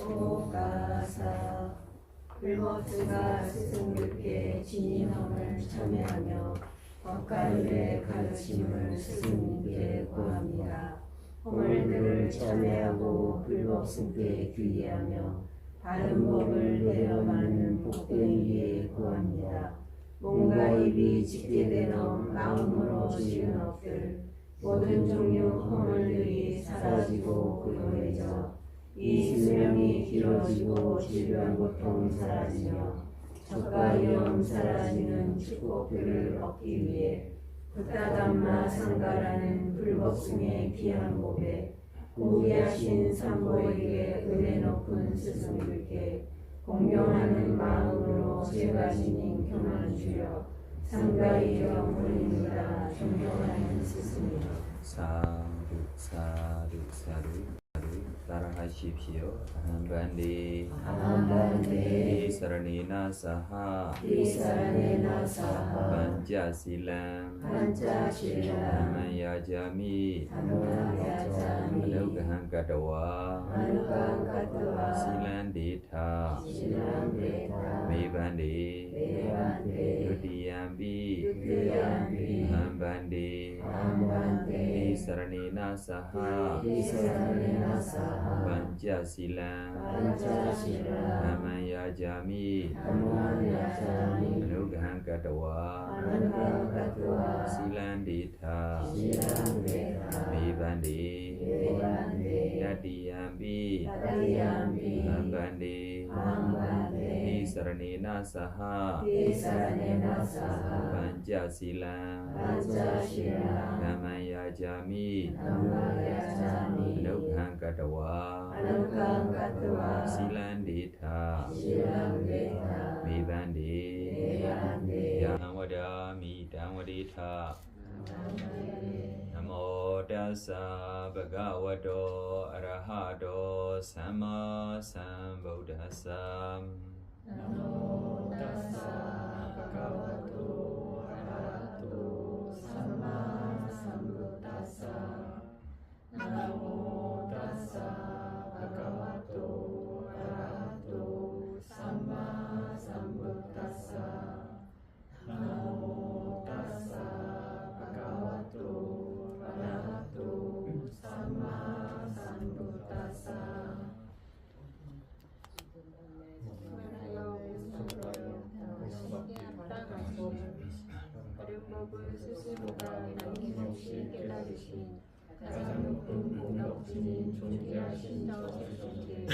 오가사 불법수가 스승님께 진인함을 참여하며 법가율의 가르침을 스승님께 구합니다. 허물들을 참여하고 불법승께 귀의하며 바른 법을 대려하는 복된이에 구합니다. 몸과 입이 짙게 되는 마음으로 지은 업들 모든 종류 허물들이 사라지고 고요해져 이 수명이 길어지고 질병 고통 사라지며 적과 위험 사라지는 축복들을 얻기 위해 부타담마 상가라는 불법승의 귀한 법에 고귀하신 산보에게 은혜 높은 스승들께 공경하는 마음으로 제가 지닌 교만 주여 상가의 영혼입니다. 존경하는 스승이여. 사두 사두 사두 따라하십시오. 아함반디 아함반디 이사라네나 사하 이사라네나 사하 반자실람 반자실람 아마야자미 아마야자미 아누가한가다와 아누가한가다와 실란데타 실란데타 메반데 메반데 유디얌비 유디얌비 아함반디 아함반데 이사라네나 사하 이사라네나 사하 반자실람 반자실람 아마야자미 아마야자미 아누가한가다와 아누가한가다와 실란데타 실란데타 메반데 메반데 야디얌비 야디얌비 아함반데 아함반데 이사라네나 사하 이사라네나 사하 반자실람 반자실람 아마야자미 아마야자미 아누가한가다와 아누가한가다와 실란데타 실란데타 메반데 메반데 야와다미 당와데타 Namo tassa bhagavato arahato samma sambuddhassa. Namo tassa bhagavato arahato samma sambuddhassa. Namo tassa bhagavato arahato samma sambuddhassa. Namo tassa bhagavato arahato samma sambuddhassa. 다른 법을 스스로가 남김없이 깨달으신 가장 높은 공덕진인 존귀하신 저 스승께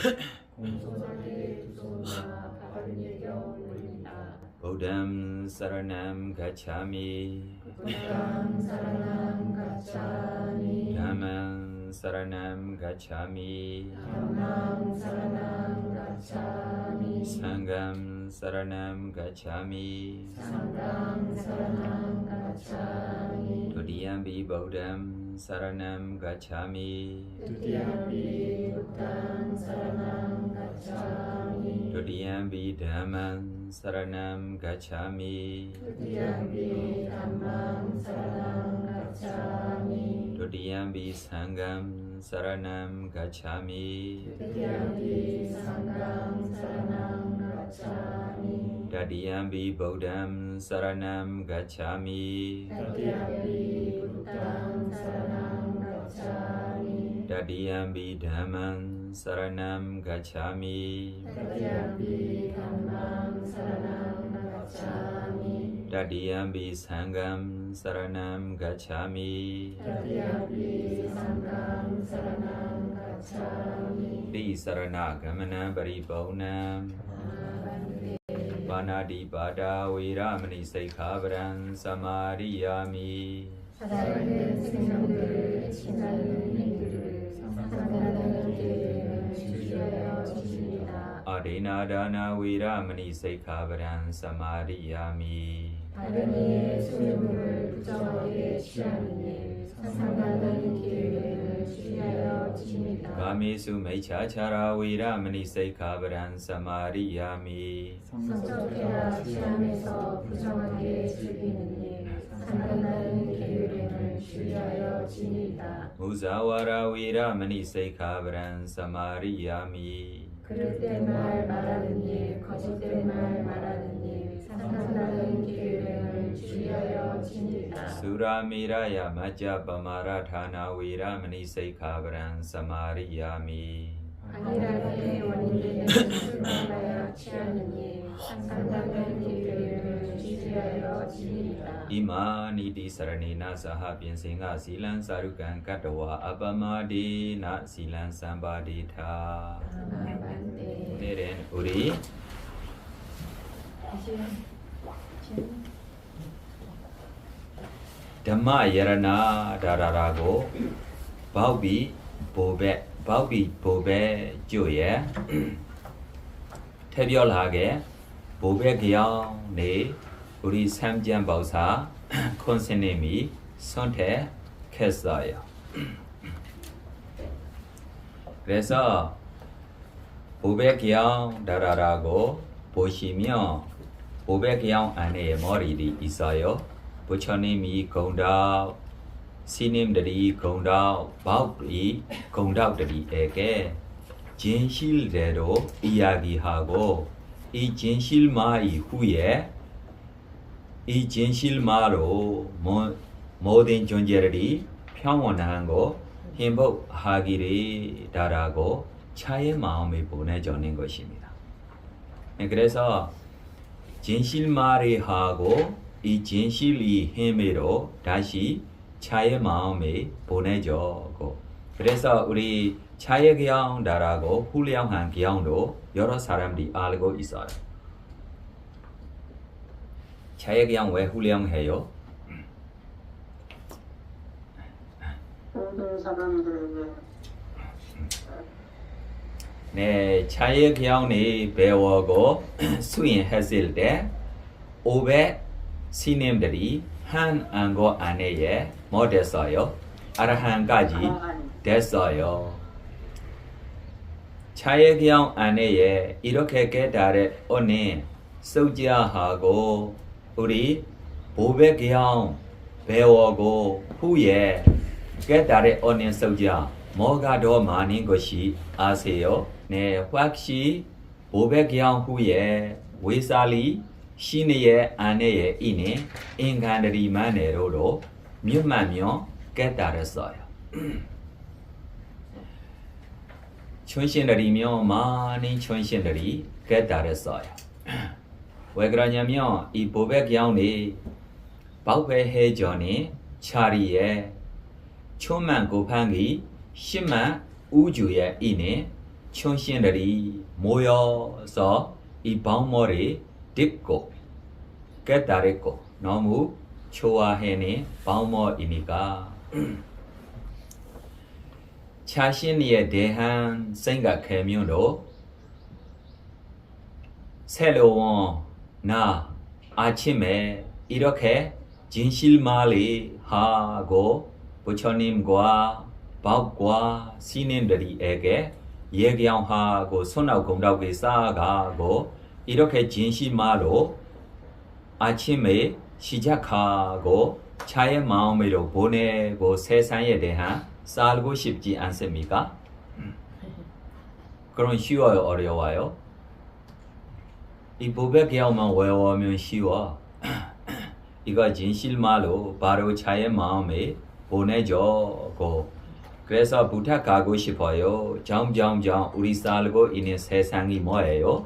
공손하게 두 손과 바른 예경 올린다. Buddham saranam gacchami. Buddham saranam gacchami. Dhammam saranam gacchami. Dhammam saranam gacchami. Sangham saranam gacchami. Sangham saranam gacchami. Dutiyampi Buddham saranam gacchami. Dutiyampi Buddham saranam gacchami. Dutiyampi Dhammam saranam gacchami. Dutiyampi Dhammam saranam gacchami. Dutiyampi Sangham saranam gacchami. Dutiyampi Sangham saranam gacchami. Tatiyampi Buddham saranam gacchami. Tatiyampi Buddham saranam gacchami. Tatiyampi Dhammam saranam gacchami. Tatiyampi Dhammam saranam gacchami. Tatiyampi Sangham saranam gacchami. Tatiyampi Sangham saranam gacchami. Ti sarana gamana paripurnam. Panadipada viramani saikhavarang samadhiyami. 살아있는 생명들을 지나는 행들을 상관하게 주시하여 주시리라. Adinadana viramani saikhavarang samadhiyami. 다른 이의 소유물을 부정하게 취하는 일, 상관하는 기회를 주의하여 지니다. 가미수 메차차라 위라마니 세이카브란 사마리야미. 성적해라 취함에서 부정하게 즐기는 일, 상관하는 기회를 주의하여 지니다. 무자와라 위라마니 세이카브란 사마리야미. 그릇된 말 말하는 일, 거짓된 말 말하는 일, 상관하는 기회를 주의하여 지니다. 수라미라야 마자바마라타나 위라마니 세이카브란 사마리야미. 안일하게 원인되는 술 말하여 취하는 일, 상관하는 기회를 주의하여 지니다. 이마니디 사라니나 사하 빈생가 실란 사루간 카타와 아바마디나 실란 삼바디타. 오늘은 우리 ධම්마 යරණා 다라라고 바우비 보베 조예 태별하게 보베 기영 네 우리 삼전 보사 콘세님이 선택했어요. 그래서 보베 기영 다라라고 보시면 보베 기영 안에 머리들이 있어요. 부처님이 공덕, 스님들이 공덕, 바울이 공덕들이에게 진실대로 이야기하고 이 진실말 이후에 이 진실말로 모든 존재들이 평온하고 행복하기를 바라고 차의 마음을 보내주는 것입니다. 그래서 진실말을 하고 이 진실이 힘으로 다시 차의 마음에 보내주고 그래서 우리 차의 기영다라고 훌륭한 기영도 여러 사람들이 알고 있어요. 차의 기영 왜 훌륭해요? 모든 사람들에게 네, 차의 기영이 배우고 수행했을 때 500 스님들이 한 안고 안에 뭐 됐어요? 아라한까지 됐어요. 차의 기영 안에 이렇게 깨달은 오늘 소지하고 우리 보배 기영 배우고 후에 깨달은 오늘 소지하 뭐가 더 많은 것이 아세요? 네, 확실히 보배 기영 후에 외살이 신의 안에 있는 인간들이만으로도 몇만 명 깨달았어요. 천신들이면 많은 천신들이 깨달았어요. 왜 그러냐면 이 보배기영이 발회해 전에 자리에 천만 곱하기 10만 우주에 있는 천신들이 모여서 이 방모를 듣고 깨달았고 너무 좋아하는 방모이니까 자신에 대한 생각하면도 새로운 나 아침에 이렇게 진실말을 하고 부처님과 법과 스님들에게 얘기하고 선악 공덕을 쌓아가고 이렇게 진실말로 아침에 시작하고 차의 마음으로 보내고 세상에 대한 살고 싶지 않습니까? 그럼 쉬워요, 어려워요? 이 보배기영만 외우면 쉬워. 이거 진실말로 바로 차의 마음에 보내주고 그래서 부탁하고 싶어요. 점점점 우리 살고 있는 세상이 뭐예요?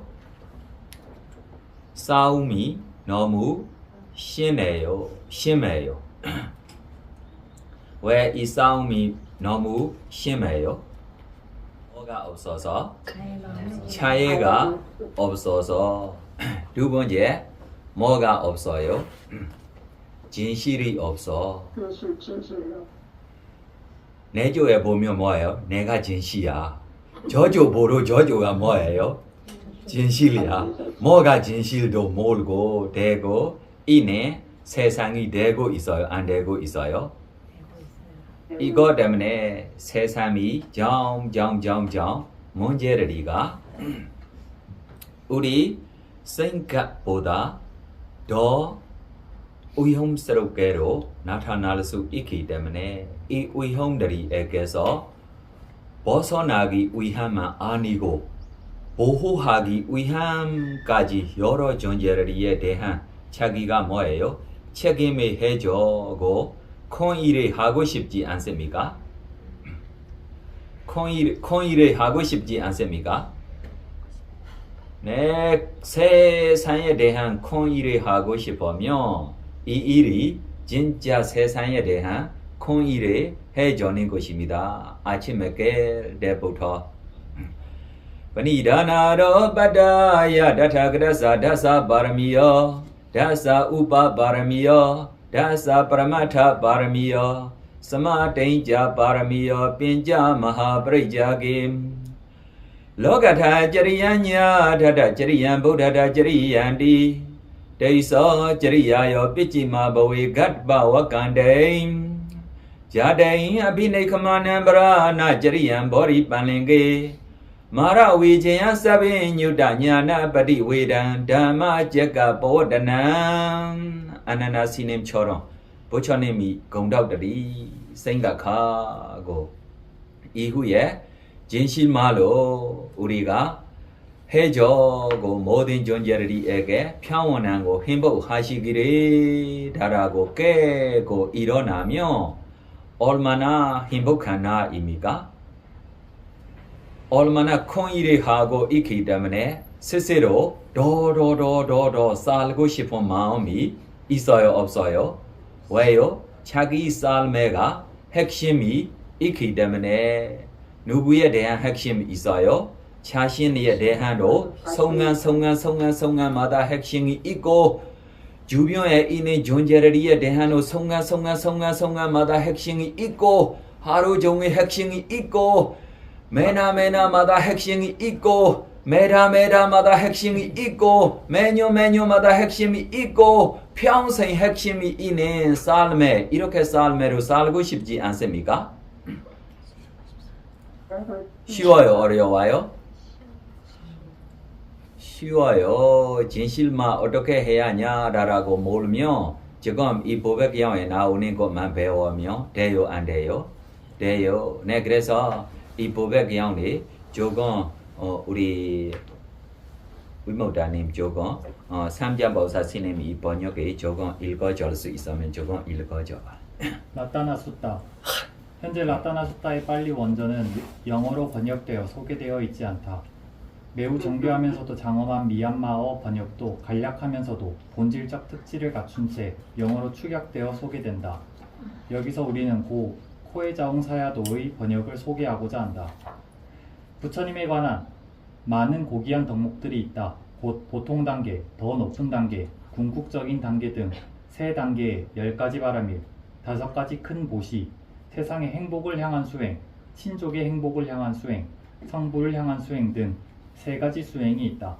싸움이 너무 심해요. 왜 이 싸움이 너무 심해요? 뭐가 없어서? 차이가 없어서. 두 번째, 뭐가 없어요? 진실이 없어. 진실요. 내조에 보면 뭐예요? 내가 진실이야. 저조 보러 저조가 뭐예요? 진실이야. 뭐가 진실도 모르고 되고 이내 세상이 되고 있어요? 안 되고 있어요? 이거 때문에 세상이 정 문제들이가 우리 생각보다 더 위험스럽게로 나타날 수 있기 때문에 이 위험들에게서 벗어나기 위함은 아니고 보호하기 위함까지 여러 존재들에 대한 자기가 뭐예요? 책임을 해주고 큰 일을 하고 싶지 않습니까? 큰 일을 하고 싶지 않습니까? 네, 세상에 대한 큰 일을 하고 싶으면 이 일이 진짜 세상에 대한 큰 일을 해주는 것입니다. 아침에 깰 때부터 Vanidhanaro Badaya Dathagrasa Dasa Paramiya Dasa Upa Paramiya Dasa Paramatha Paramiya Samatinja Paramiya Pinja Mahaprajagim Logatha Jariyanya Dada Jariyan Buddha Jariyandi Daiso Jariyayo Pichima Bawi Gatba Wakandaim Jadain Abhinekamanambara Na Jariyan Bori Panlinge Mara Vijaya Sabi Nyuda Nyana Badi Vedan Dhamma Jaka Bodhanam Ananasinim Choron Bochanemi Gondaudari Sengakhago 이후에 진실말로 우리가 해줘고 모든 존재들에게 평온하고 행복하시기를 바라고 깨고 일어나며 얼마나 행복한 날입니까? 얼마나 큰 일을 하고 있기 때문에 스스로 더 살고 싶은 마음이 있어요, 없어요? 왜요? 자기 삶에가 핵심이 있기 때문에 누구에 대한 핵심이 있어요? 자신에 대한도 성한마다 핵심이 있고 주변에 있는 존재들에 대한도 성한마다 핵심이 있고 하루 종일 핵심이 있고 매나마다 핵심이 있고 매다마다 핵심이 있고 매년마다 핵심이 있고 평생 핵심이 있는 삶에 이렇게 삶으로 살고 싶지 않습니까? 쉬워요? 어려워요? 쉬워요. 진실만 어떻게 해야 하냐라고 모르면 지금 이 보백경에 나오는 것만 배우면 돼요? 안 돼요? 돼요. 네, 그래서 이 보백경이 조금 우리 위모다님 조금 삼자보사 스님이 번역에 조금 읽어줄 수 있으면 조금 읽어줘. 나타나숫다. 현재 나타나숫다의 빨리 원전은 영어로 번역되어 소개되어 있지 않다. 매우 정교하면서도 장엄한 미얀마어 번역도 간략하면서도 본질적 특질을 갖춘 채 영어로 축약되어 소개된다. 여기서 우리는 고 코에자옹사야도의 번역을 소개하고자 한다. 부처님에 관한 많은 고귀한 덕목들이 있다. 곧 보통 단계, 더 높은 단계, 궁극적인 단계 등 3단계의 10가지 바라밀, 5가지 큰 보시, 세상의 행복을 향한 수행, 친족의 행복을 향한 수행, 성부를 향한 수행 등 3가지 수행이 있다.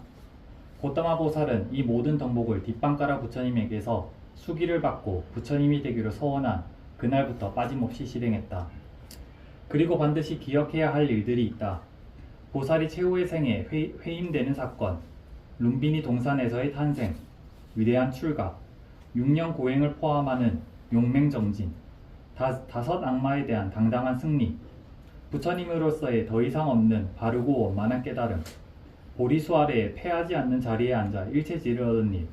고타마 보살은 이 모든 덕목을 뒷방가라 부처님에게서 수기를 받고 부처님이 되기로 서원한 그날부터 빠짐없이 실행했다. 그리고 반드시 기억해야 할 일들이 있다. 보살이 최후의 생에 회임되는 사건, 룸비니 동산에서의 탄생, 위대한 출가, 6년 고행을 포함하는 용맹정진, 5 악마에 대한 당당한 승리, 부처님으로서의 더 이상 없는 바르고 원만한 깨달음, 보리수 아래에 패하지 않는 자리에 앉아 일체지를 얻은 일,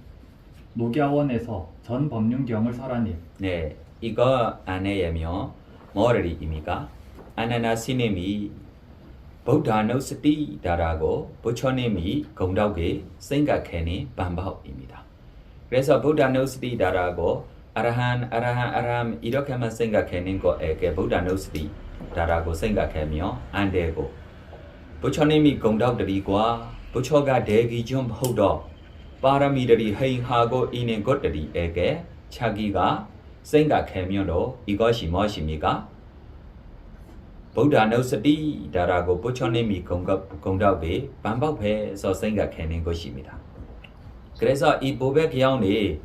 녹야원에서 전 법륜경을 설한 일. 네, 이거 안에면 뭐를입니까? 아나나 스님이 부다누스티다라고 부처님이 공덕에 생각하는 방법입니다. 그래서 부다누스티다라고 아라한 이렇게만 생각하는 거에게 부다누스티다라고 생각하면 안 되고 부처님이 공덕들과 부처가 되기 전부터 바라미들이 행하고 있는 것들에게 자기가 생각하면도 이것이 무엇입니까? 부다누스티다라고 부처님이 공덕에 반복해서 생각하는 것입니다. 그래서 이 보백경이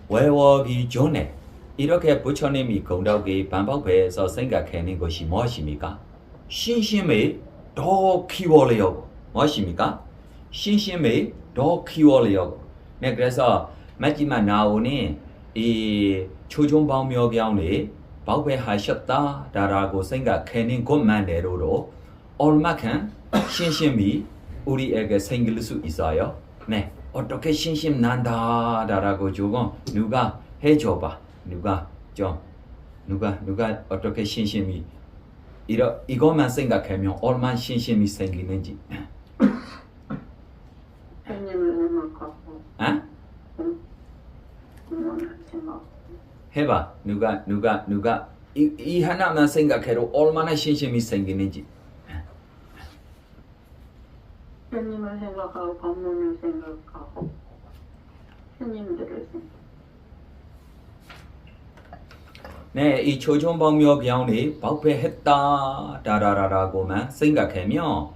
외워기 전에 이렇게 부처님이 공덕이 반복해서 생각하는 것이 무엇입니까? 신심이 더 키워려고 무엇입니까? 신심이 더 키워려고. 네, 그래서 마지막 나오니 이 초종방묘경이 발표하셨다라고 생각하는 것만으로도 얼마큼 신심이 우리에게 생길 수 있어요? 네, 어떻게 신심 난다라고 조금 누가 해줘봐. 누가 어떻게 신심이 이것만 생각하면 얼마나 신심이 생기는지. 스님을 생각하고 아? 부모를 생각. 해봐. 누가 이 하나만 생각해도 얼마나 신심이 생기는지. 스님을 생각하고 법문을 생각하고 스님들을 생각. 네, 이 초종방묘경이 발표했다라고만 생각하면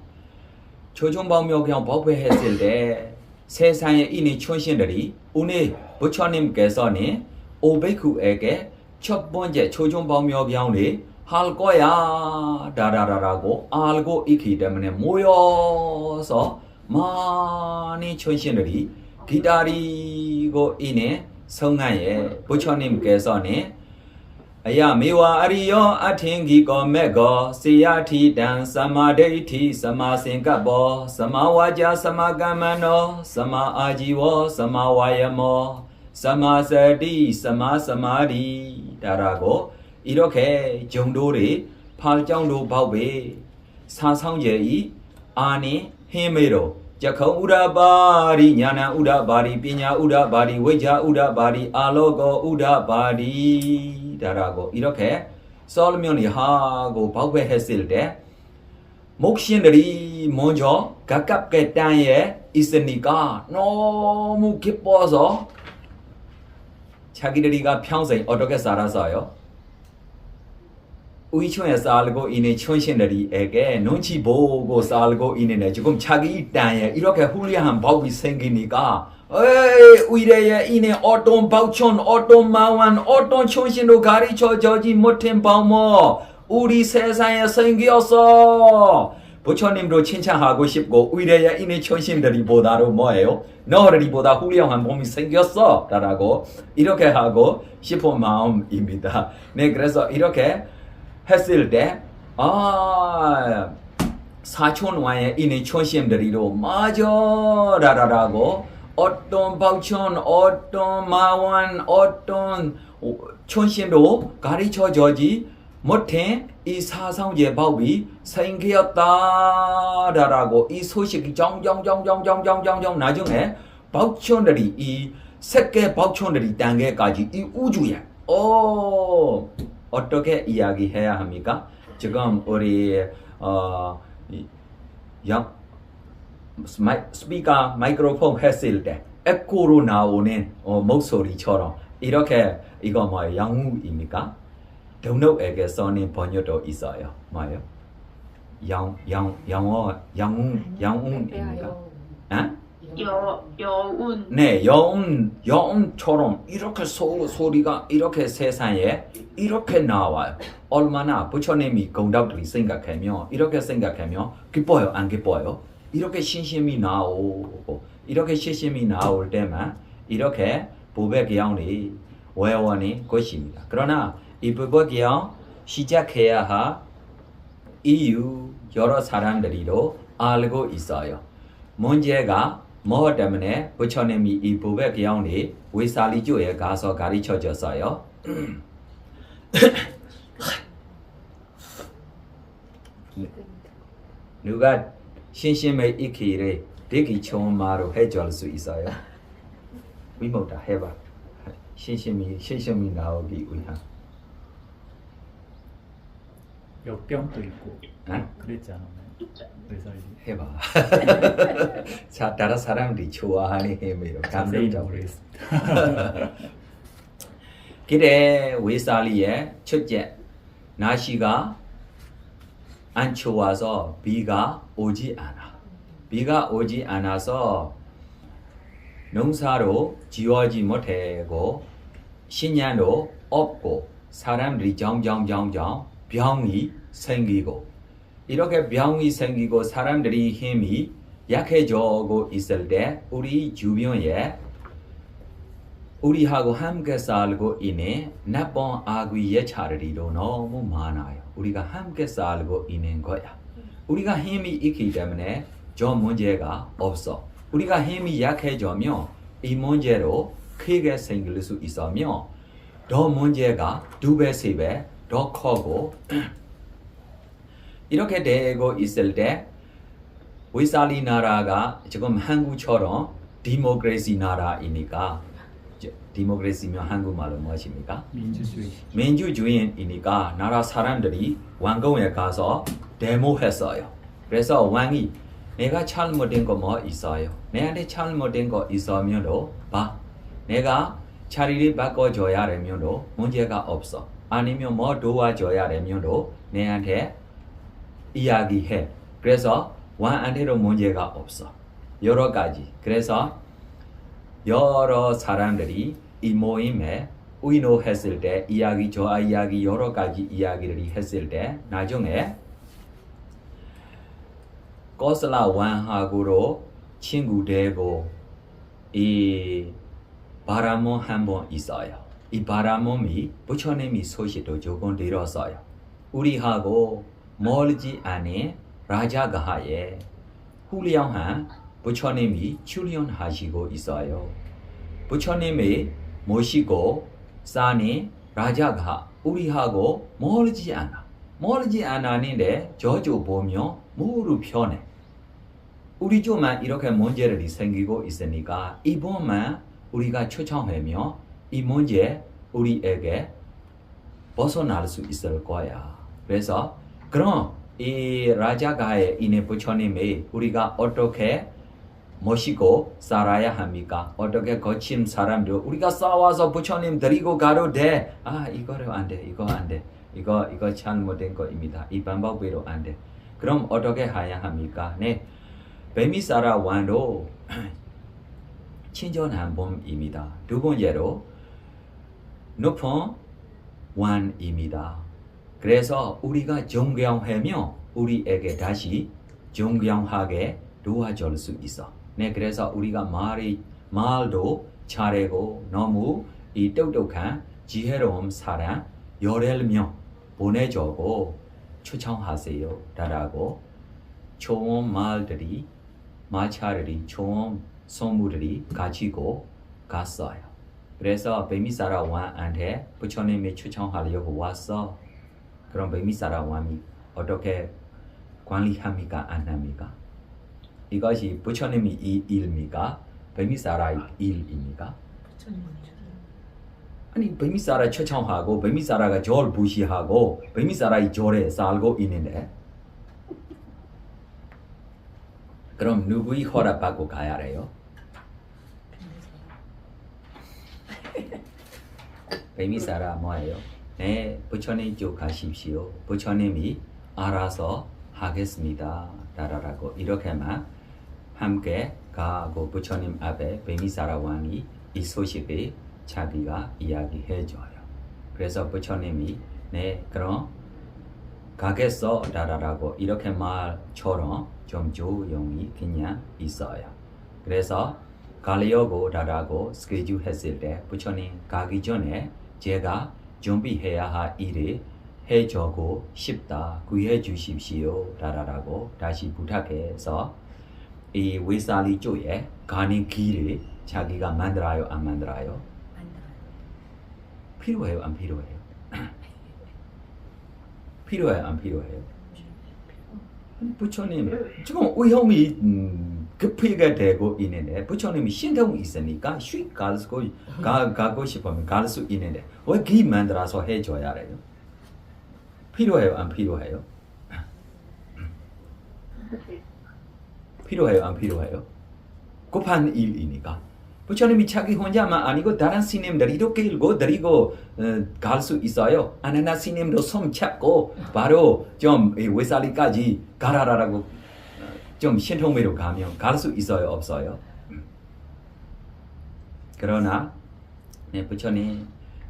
초종방묘경 발표했을 때 세상에 있는 천신들이 오늘 부처님께서는 오베쿠에게 첫 번째 초종방묘경이 할 거야 라고 알고 있기 때문에 모여서 많은 천신들이 기다리고 있는 성안에 부처님께서는 야 미와 아리요 아팅기고 메고 시야티단 사마데이티 사마생가보 사마와자 사마가마노 사마아지워 사마와야모 사마사디 사마사마리라고 이렇게 정도의 8정도 법의 사상제의 안에 힘으로 자커 우라바리 냐나 우라바리 비냐 우라바리 외자 우라바리 알로고 우라바리라고 이렇게 설명을 하고 발표했을 때 목신들이 먼저 가깝게 땅에 있으니까 너무 기뻐서 자기들이가 평생 어떻게 살았어요? 위층에 살고 있는 천신들이에게 눈치 보고 살고 있는데 지금 자기 땅에 이렇게 훌륭한 법이 생기니까 에이 위대에 있는 어떤 박천 어떤 마왕 어떤 천신도 가르쳐주지 못한 법모 우리 세상에 생겼어. 부처님도 칭찬하고 싶고 위대에 있는 천신들이 보다도 뭐예요? 너희들보다 훌륭한 몸이 생겼어 라고 이렇게 하고 싶은 마음입니다. 네, 그래서 이렇게 했을 때 사촌와에 있는 천신들이도 맞아 라고 어떤 박천 어떤 마왕 어떤 천신도 가르쳐주지 못해 이 사상제 법이 생겼다라고 이 소식이 정정정정정정정정 나중에 박천들이 이 세계 박천들이 단계까지 이 우주에 어떻게 이야기해야 합니까? 지금 우리 스피커 마이크로폰 했을 때 에코로 나오는 목소리처럼 이렇게 이거 뭐예요? 영웅입니까? 등록에게서는 번역도 있어요. 뭐예요? 영웅입니까? 여운. 네, 여운처럼 이렇게 소리가 이렇게 세상에 이렇게 나와요. 얼마나 부처님이 공덕들이 생각하며 이렇게 생각하며 기뻐요, 안 기뻐요? 이렇게 신심이 나오고 이렇게 신심이 나올 때만 이렇게 부백경이 외워는 것입니다. 그러나 이 부백경 시작해야 할 이유 여러 사람들이도 알고 있어요. 문제가 뭐 때문에 부처님이 이 부백경이 위살리주에 가서 가르쳐 줬어요? 누가 신심의 익히를 되게 좋은 말로 해줄 수 있어요? 위모다 해봐. 신심이 나오기 위한. 역병도 있고 응? 그랬지 않았나요? 의사이 해봐. 자, 다른 사람들이 좋아하는 힘으로 자세히는 감동적. 모르겠습니다. 그래 위살리의 첫째 날씨가 안 좋아서 비가 오지 않아. 비가 오지 않아서 농사로 지어지 못하고 신년도 없고 사람들이 정정정정 병이 생기고 이렇게 병이 생기고 사람들이 힘이 약해져고 있을 때 우리 주변에 우리하고 함께 살고 있는 나쁜 아귀의 자리도 너무 많아요. 우리가 함께 살고 있는 거야. 우리가 힘이 있기 때문에 저 문제가 없어. 우리가 힘이 약해지면 이 문제로 크게 생길 수 있으며 더 문제가 2배, 3배 더 크고 이렇게 되고 있을 때 위살리 나라가 지금 한국처럼 디모크레시 나라이니까 디모크레시면 한국말로 무엇입니까? 민주주의. 민주주의이니까 나라 사람들이 왕궁에 가서 데모했어요. 그래서 왕이 내가 잘못된 거 뭐 있어요? 내한테 잘못된 거 있으면도 봐. 내가 자리를 바꿔줘야 되면도 문제가 없어. 아니면 뭐 도와줘야 되면도 내한테 이야기해. 그래서 왕한테도 문제가 없어. 여러 가지. 그래서 여러 사람들이 이 모임에 의논했을 때 이야기 저 이야기 여러 가지 이야기를 했을 때 나중에 고슬라 왕하고도 친구 되고 이 바람은 한 번 있어요. 이 바람이 부처님이 소식도 조금 들었어요. 우리하고 멀지 않은 라자가하에 훌륭한 부처님이 출연하시고 있어요. 부처님이 모시고 사는 라자가 우리하고 멀지 않아. 멀지 않았는데 저쪽 보면 모두 편해. 우리 쪽만 이렇게 문제들이 생기고 있으니까 이번만 우리가 초청하면 이 문제 우리에게 벗어날 수 있을 거야. 그래서 그럼 이 라자가에 있는 부처님이 우리가 어떻게 모시고 살아야 합니까? 어떻게 거친 사람들 우리가 싸워서 부처님 데리고 가도 돼. 아 이거로 안 돼. 이거 안 돼. 이거 잘못된 거입니다. 이 방법으로 안 돼. 그럼 어떻게 해야 합니까? 네. 베미사라 왕도 친절한 분입니다. 두 번째로 높은 왕입니다. 그래서 우리가 존경하며 우리에게 다시 존경하게 도와줄 수 있어. 네, 그래서 우리가 말도 잘하고 너무 이 똑똑한 지혜로운 사람 11명 보내주고 초청하세요. 라고 좋은 말들이 마찰들이 좋은 선물들이 가지고 갔어요. 그래서 베미사라 왕한테 부처님이 초청하려고 왔어. 그럼 베미사라 왕이 어떻게 관리합니까? 안 합니까? 이것이 부처님이 이 일입니까? 베미사라의 일입니까? 아니 베미사라 초청하고 베미사라가 절 무시하고 베미사라의 절에 살고 있는데 그럼 누구의 허락받고 가야 해요? 베미사라 뭐예요? 네, 부처님 쪽 가십시오. 부처님이 알아서 하겠습니다. 라고 이렇게만 함께 가고 부처님 앞에 베미사라 왕이 이 소식을 자기가 이야기해줘요. 그래서 부처님이 네 그럼 가겠어 라고 이렇게 말처럼 좀 조용히 그냥 있어요. 그래서 가려고 라고 스케줄 했을 때 부처님 가기 전에 제가 준비해야 할 일을 해주고 싶다. 구해 주십시오. 라고 다시 부탁해서 이 위살리 쪽에 가는 길을 자기가 만들어요? 안 만들어요? 필요해요? 안 필요해요? 필요해요? 안 필요해요? 부처님 지금 위험이 급하게 되고 있는데 부처님이 신통이 있으니까 휙 가고 싶으면 갈 수 있는데 왜 길 만들어서 해줘야 해요? 필요해요? 안 필요해요? 필요해요? 안 필요해요? 급한 일이니까 부처님이 자기 혼자만 아니고 다른 스님들이 이렇게 읽고 드리고 갈 수 있어요. 아나나 스님도 손 잡고 바로 좀 외살리까지 가라라고 좀 신통미로 가면 갈 수 있어요? 없어요? 그러나 네, 부처님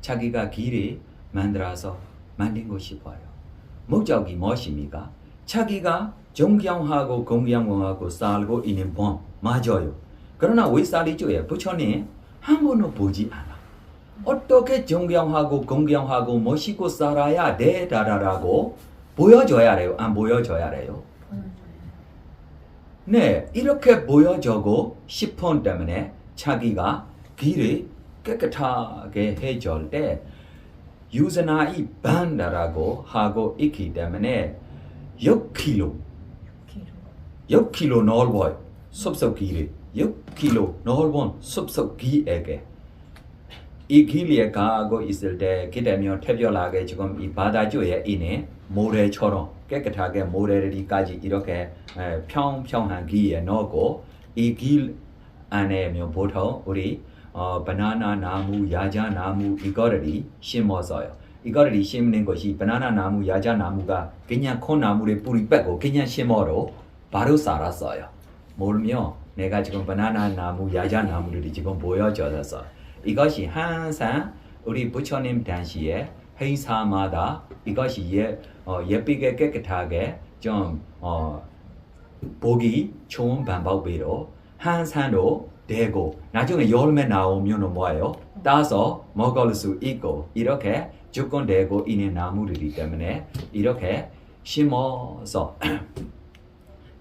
자기가 길을 만들어서 만들고 싶어요. 목적이 무엇입니까? 자기가 존경하고 공경하고 살고 있는 법 맞아요. 그러나 위살이주의 부처님 한 번도 보지 않아. 어떻게 존경하고 공경하고 멋있고 살아야 되다라고 보여줘야 해요? 안 보여줘야 해요? 네, 이렇게 보여주고 싶은 때문에 자기가 길을 깨끗하게 해줄 때 유선아이 반다라고 하고 있기 때문에 6kg 넓어요. 숲속 길이 6kg 넓은 숲속 길에게 이 길에 가고 있을 때 기대면 태별하게 지금 이 바다주에 있는 모래처럼 깨끗하게 모래리까지 이렇게 평평한 길에 넣고 이 길 안에면 보통 우리 바나나 나무, 야자 나무 이거를 심어서요. 이거를 심는 것이 바나나 나무, 야자 나무가 그냥 콩나물에 뿌리 빼고 그냥 심어로 바로 살았어요. 모르면 내가 지금 바나나 나무, 야자 나무를 지금 보여줘서 이것이 항상 우리 부처님 당시에 행사마다 이것이 예쁘게 깨끗하게 좀 보기 좋은 방법으로 항상도 되고 나중에 열매 나오면 뭐예요? 따서 먹을 수 있고 이렇게 조건되고 있는 나무들이기 때문에 이렇게 심어서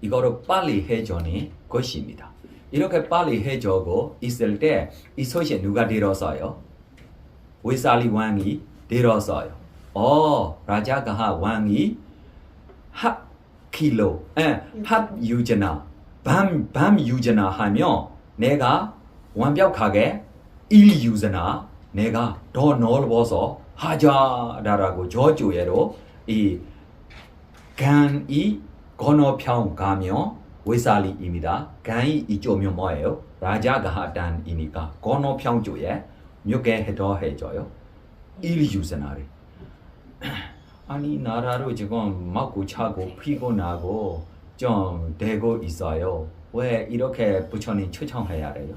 이거를 빨리 해주는 것입니다. 이렇게 빨리 해주고 있을 때 이 소식 누가 들었어요? 위살리 왕이 들었어요. 라자가하 왕이 합킬로, 합유전화, 밤유전화 하면 내가 완벽하게 일유전화 내가 더 넓어서 하자라고 저주에로 이 간이 건너편 가면 위살리입니다. 간이 이쪽면 뭐예요? 라자가하 단이니까 건너편 쪽에 몇 개 더 해줘요. 일유전화를. 아니 나라로 지금 먹고 차고 피곤하고 좀 되고 있어요. 왜 이렇게 부처님 추천해야 돼요?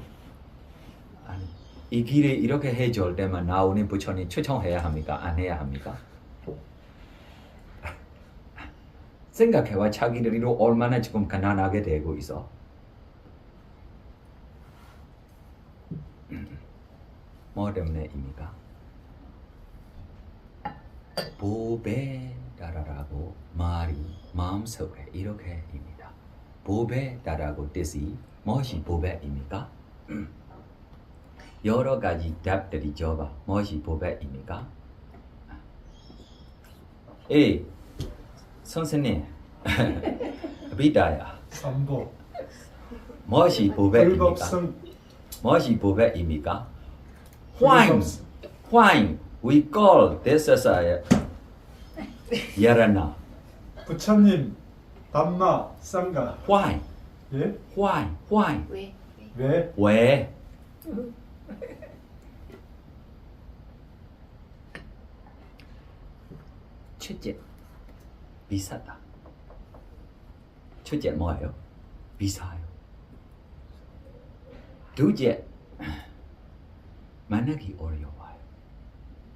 아니 이 길에 이렇게 해줄 때만 나오는 부처님 추천해야 합니까? 안 해야 합니까? 생각해봐 자기들이 얼마나 지금 가난하게 되고 있어. 뭐 때문에입니까? 보배다라고 말이 마음속에 이렇게입니다. 보배다라고 뜻이 무엇이 보배입니까? 여러 가지 답들이 줘봐. 무엇이 보배입니까? 선생님 비다야. 삼보. 무엇이 보배입니까? 불법성. 무엇이 보배입니까? Why we call this as a yarana? 부처님, 담마, 쌍가. Why? 예? Why? 왜? 왜? 첫째, 비싸다. 첫째 뭐예요? 비싸요. 둘째, 만나기 어려워요.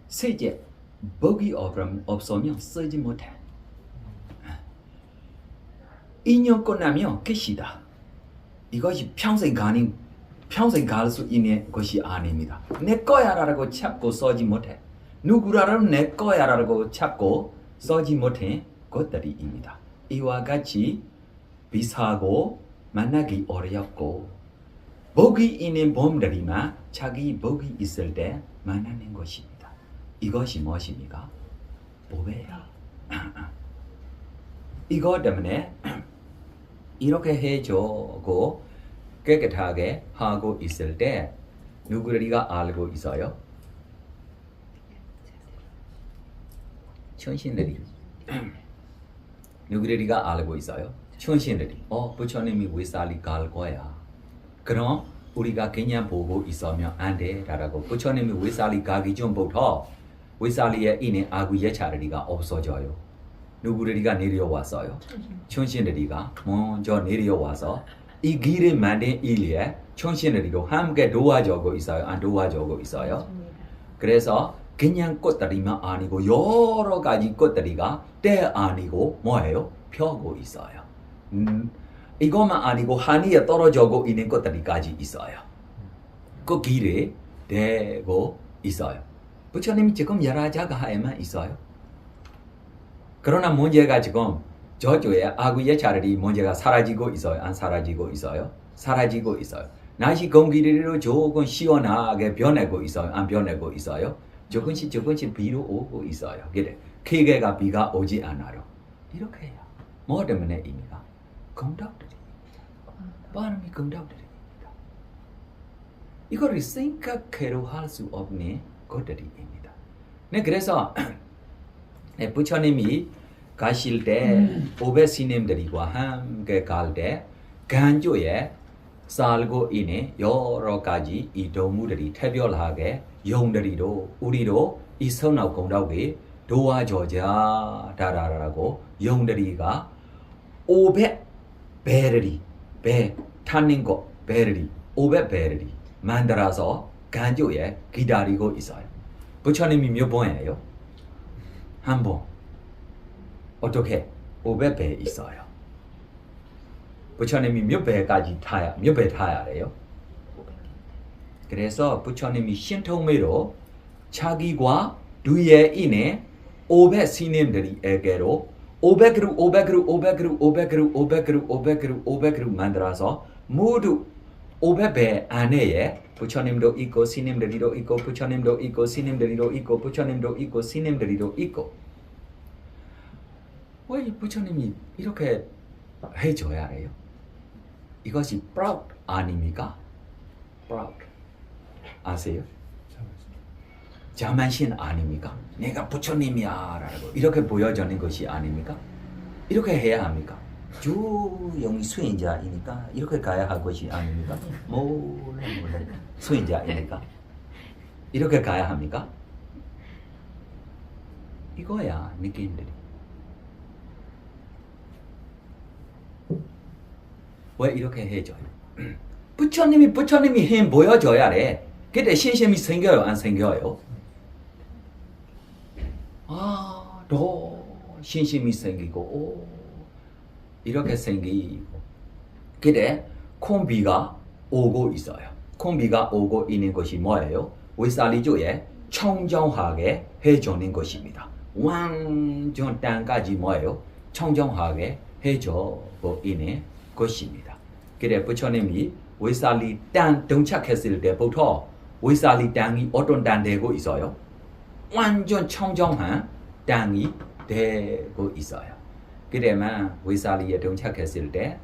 셋째, 복이 없으면 쓰지 못해. 2년 끝나면 끝이다. 이것이 평생 갈 수 있는 것이 아닙니다. 내 거야라고 찾고 쓰지 못해. 누구라도 내 거야라고 찾고 쓰지 못해 것들이입니다. 이와 같이 비싸고 만나기 어렵고 복이 있는 범들이만 자기 복이 있을 때 만나는 것입니다. 이것이 무엇입니까? 보배야. 이것 때문에 이렇게 해주고 깨끗하게 하고 있을 때 누구리가 알고 있어요? 천신들이. 누구리가 알고 있어요? 천신들이. 부처님이 위살리 갈 거야. 그럼 우리가 그냥 보고 있으면 안 돼라고 부처님이 위살리 가기 전부터 위살리에 있는 아구 예차리가 없어져요. 누구리가 내려왔어요? 천신들이가 먼저 내려와서 이 길을 만든 일에 천신들이도 함께 도와주고 있어요? 안 도와주고 있어요? 그래서 그냥 꽃다리만 아니고 여러 가지 꽃다리가 때 아니고 뭐예요? 펴고 있어요. 이것만 아니고 하늘에 떨어져고 있는 꽃다리까지 있어요. 그 길에 대고 있어요. 부처님이 지금 열하자가에만 있어요. 그러나 문제가 지금 저쪽에 아구의 자리에 문제가 사라지고 있어요. 안 사라지고 있어요? 사라지고 있어요. 날씨 공기를 조금 시원하게 변하고 있어요. 안 변하고 있어요? 조금씩 비로 오고 있어요. 그래. 크게가 비가 오지 않아요. 이렇게 해요. 뭐 때문에 입니까? 공덕들입니다. 바람이 공덕들입니다. 이거를 생각해도 할 수 없는 것들입니다. 네, 그래서 부처님이 가실 때 500스님들과 함께 갈 때 간조에 살고 있는 여러 가지 이 동물들이 특별하게 용들이도 우리도 이 선악 공덕에 도와줘자 다라라고 용들이가 500배들이 배 타는 거 배들이 500배들이 만들어서 간조에 기다리고 있어요. 부처님이 몇 번이에요? 한 번. 어떻게? 500배 있어요. 부처님이 몇 배 타야 돼요? 그래서 부처님이 신통매로 자기와 뒤에 있는 500 스님들에게로 500그룹 만들어서 모두 500배 안에 부처님도 있고 스님들이도 있고 부처님도 있고 스님들이도 있고 부처님도 있고 스님들이도 있고 왜 부처님이 이렇게 해줘야 해요? 이것이 proud 아닙니까? proud 아세요? 자만심 아닙니까? 내가 부처님이야 라고 이렇게 보여주는 것이 아닙니까? 이렇게 해야 합니까? 조용히 수행자이니까 이렇게 가야 할 것이 아닙니까? 몰래 수행자이니까 이렇게 가야 합니까? 이거야 느낌들이. 왜 이렇게 해줘요? 부처님이 힘 보여줘야 돼. 그때 신심이 생겨요? 안 생겨요? 더 신심이 생기고 이렇게 생기고 그때 콤비가 오고 있어요. 콤비가 오고 있는 것이 뭐예요? 위살리조에 청정하게 해주는 것입니다. 완전 땅까지 뭐예요? 청정하게 해주고 있는 것입니다. 그래 부처님이 위살리 땅 등착했을 때부터 위살리 땅이 어떤 땅 되고 있어요? 완전 청정한 땅이 되고 있어요. 그래만 위살리에 등착했을 때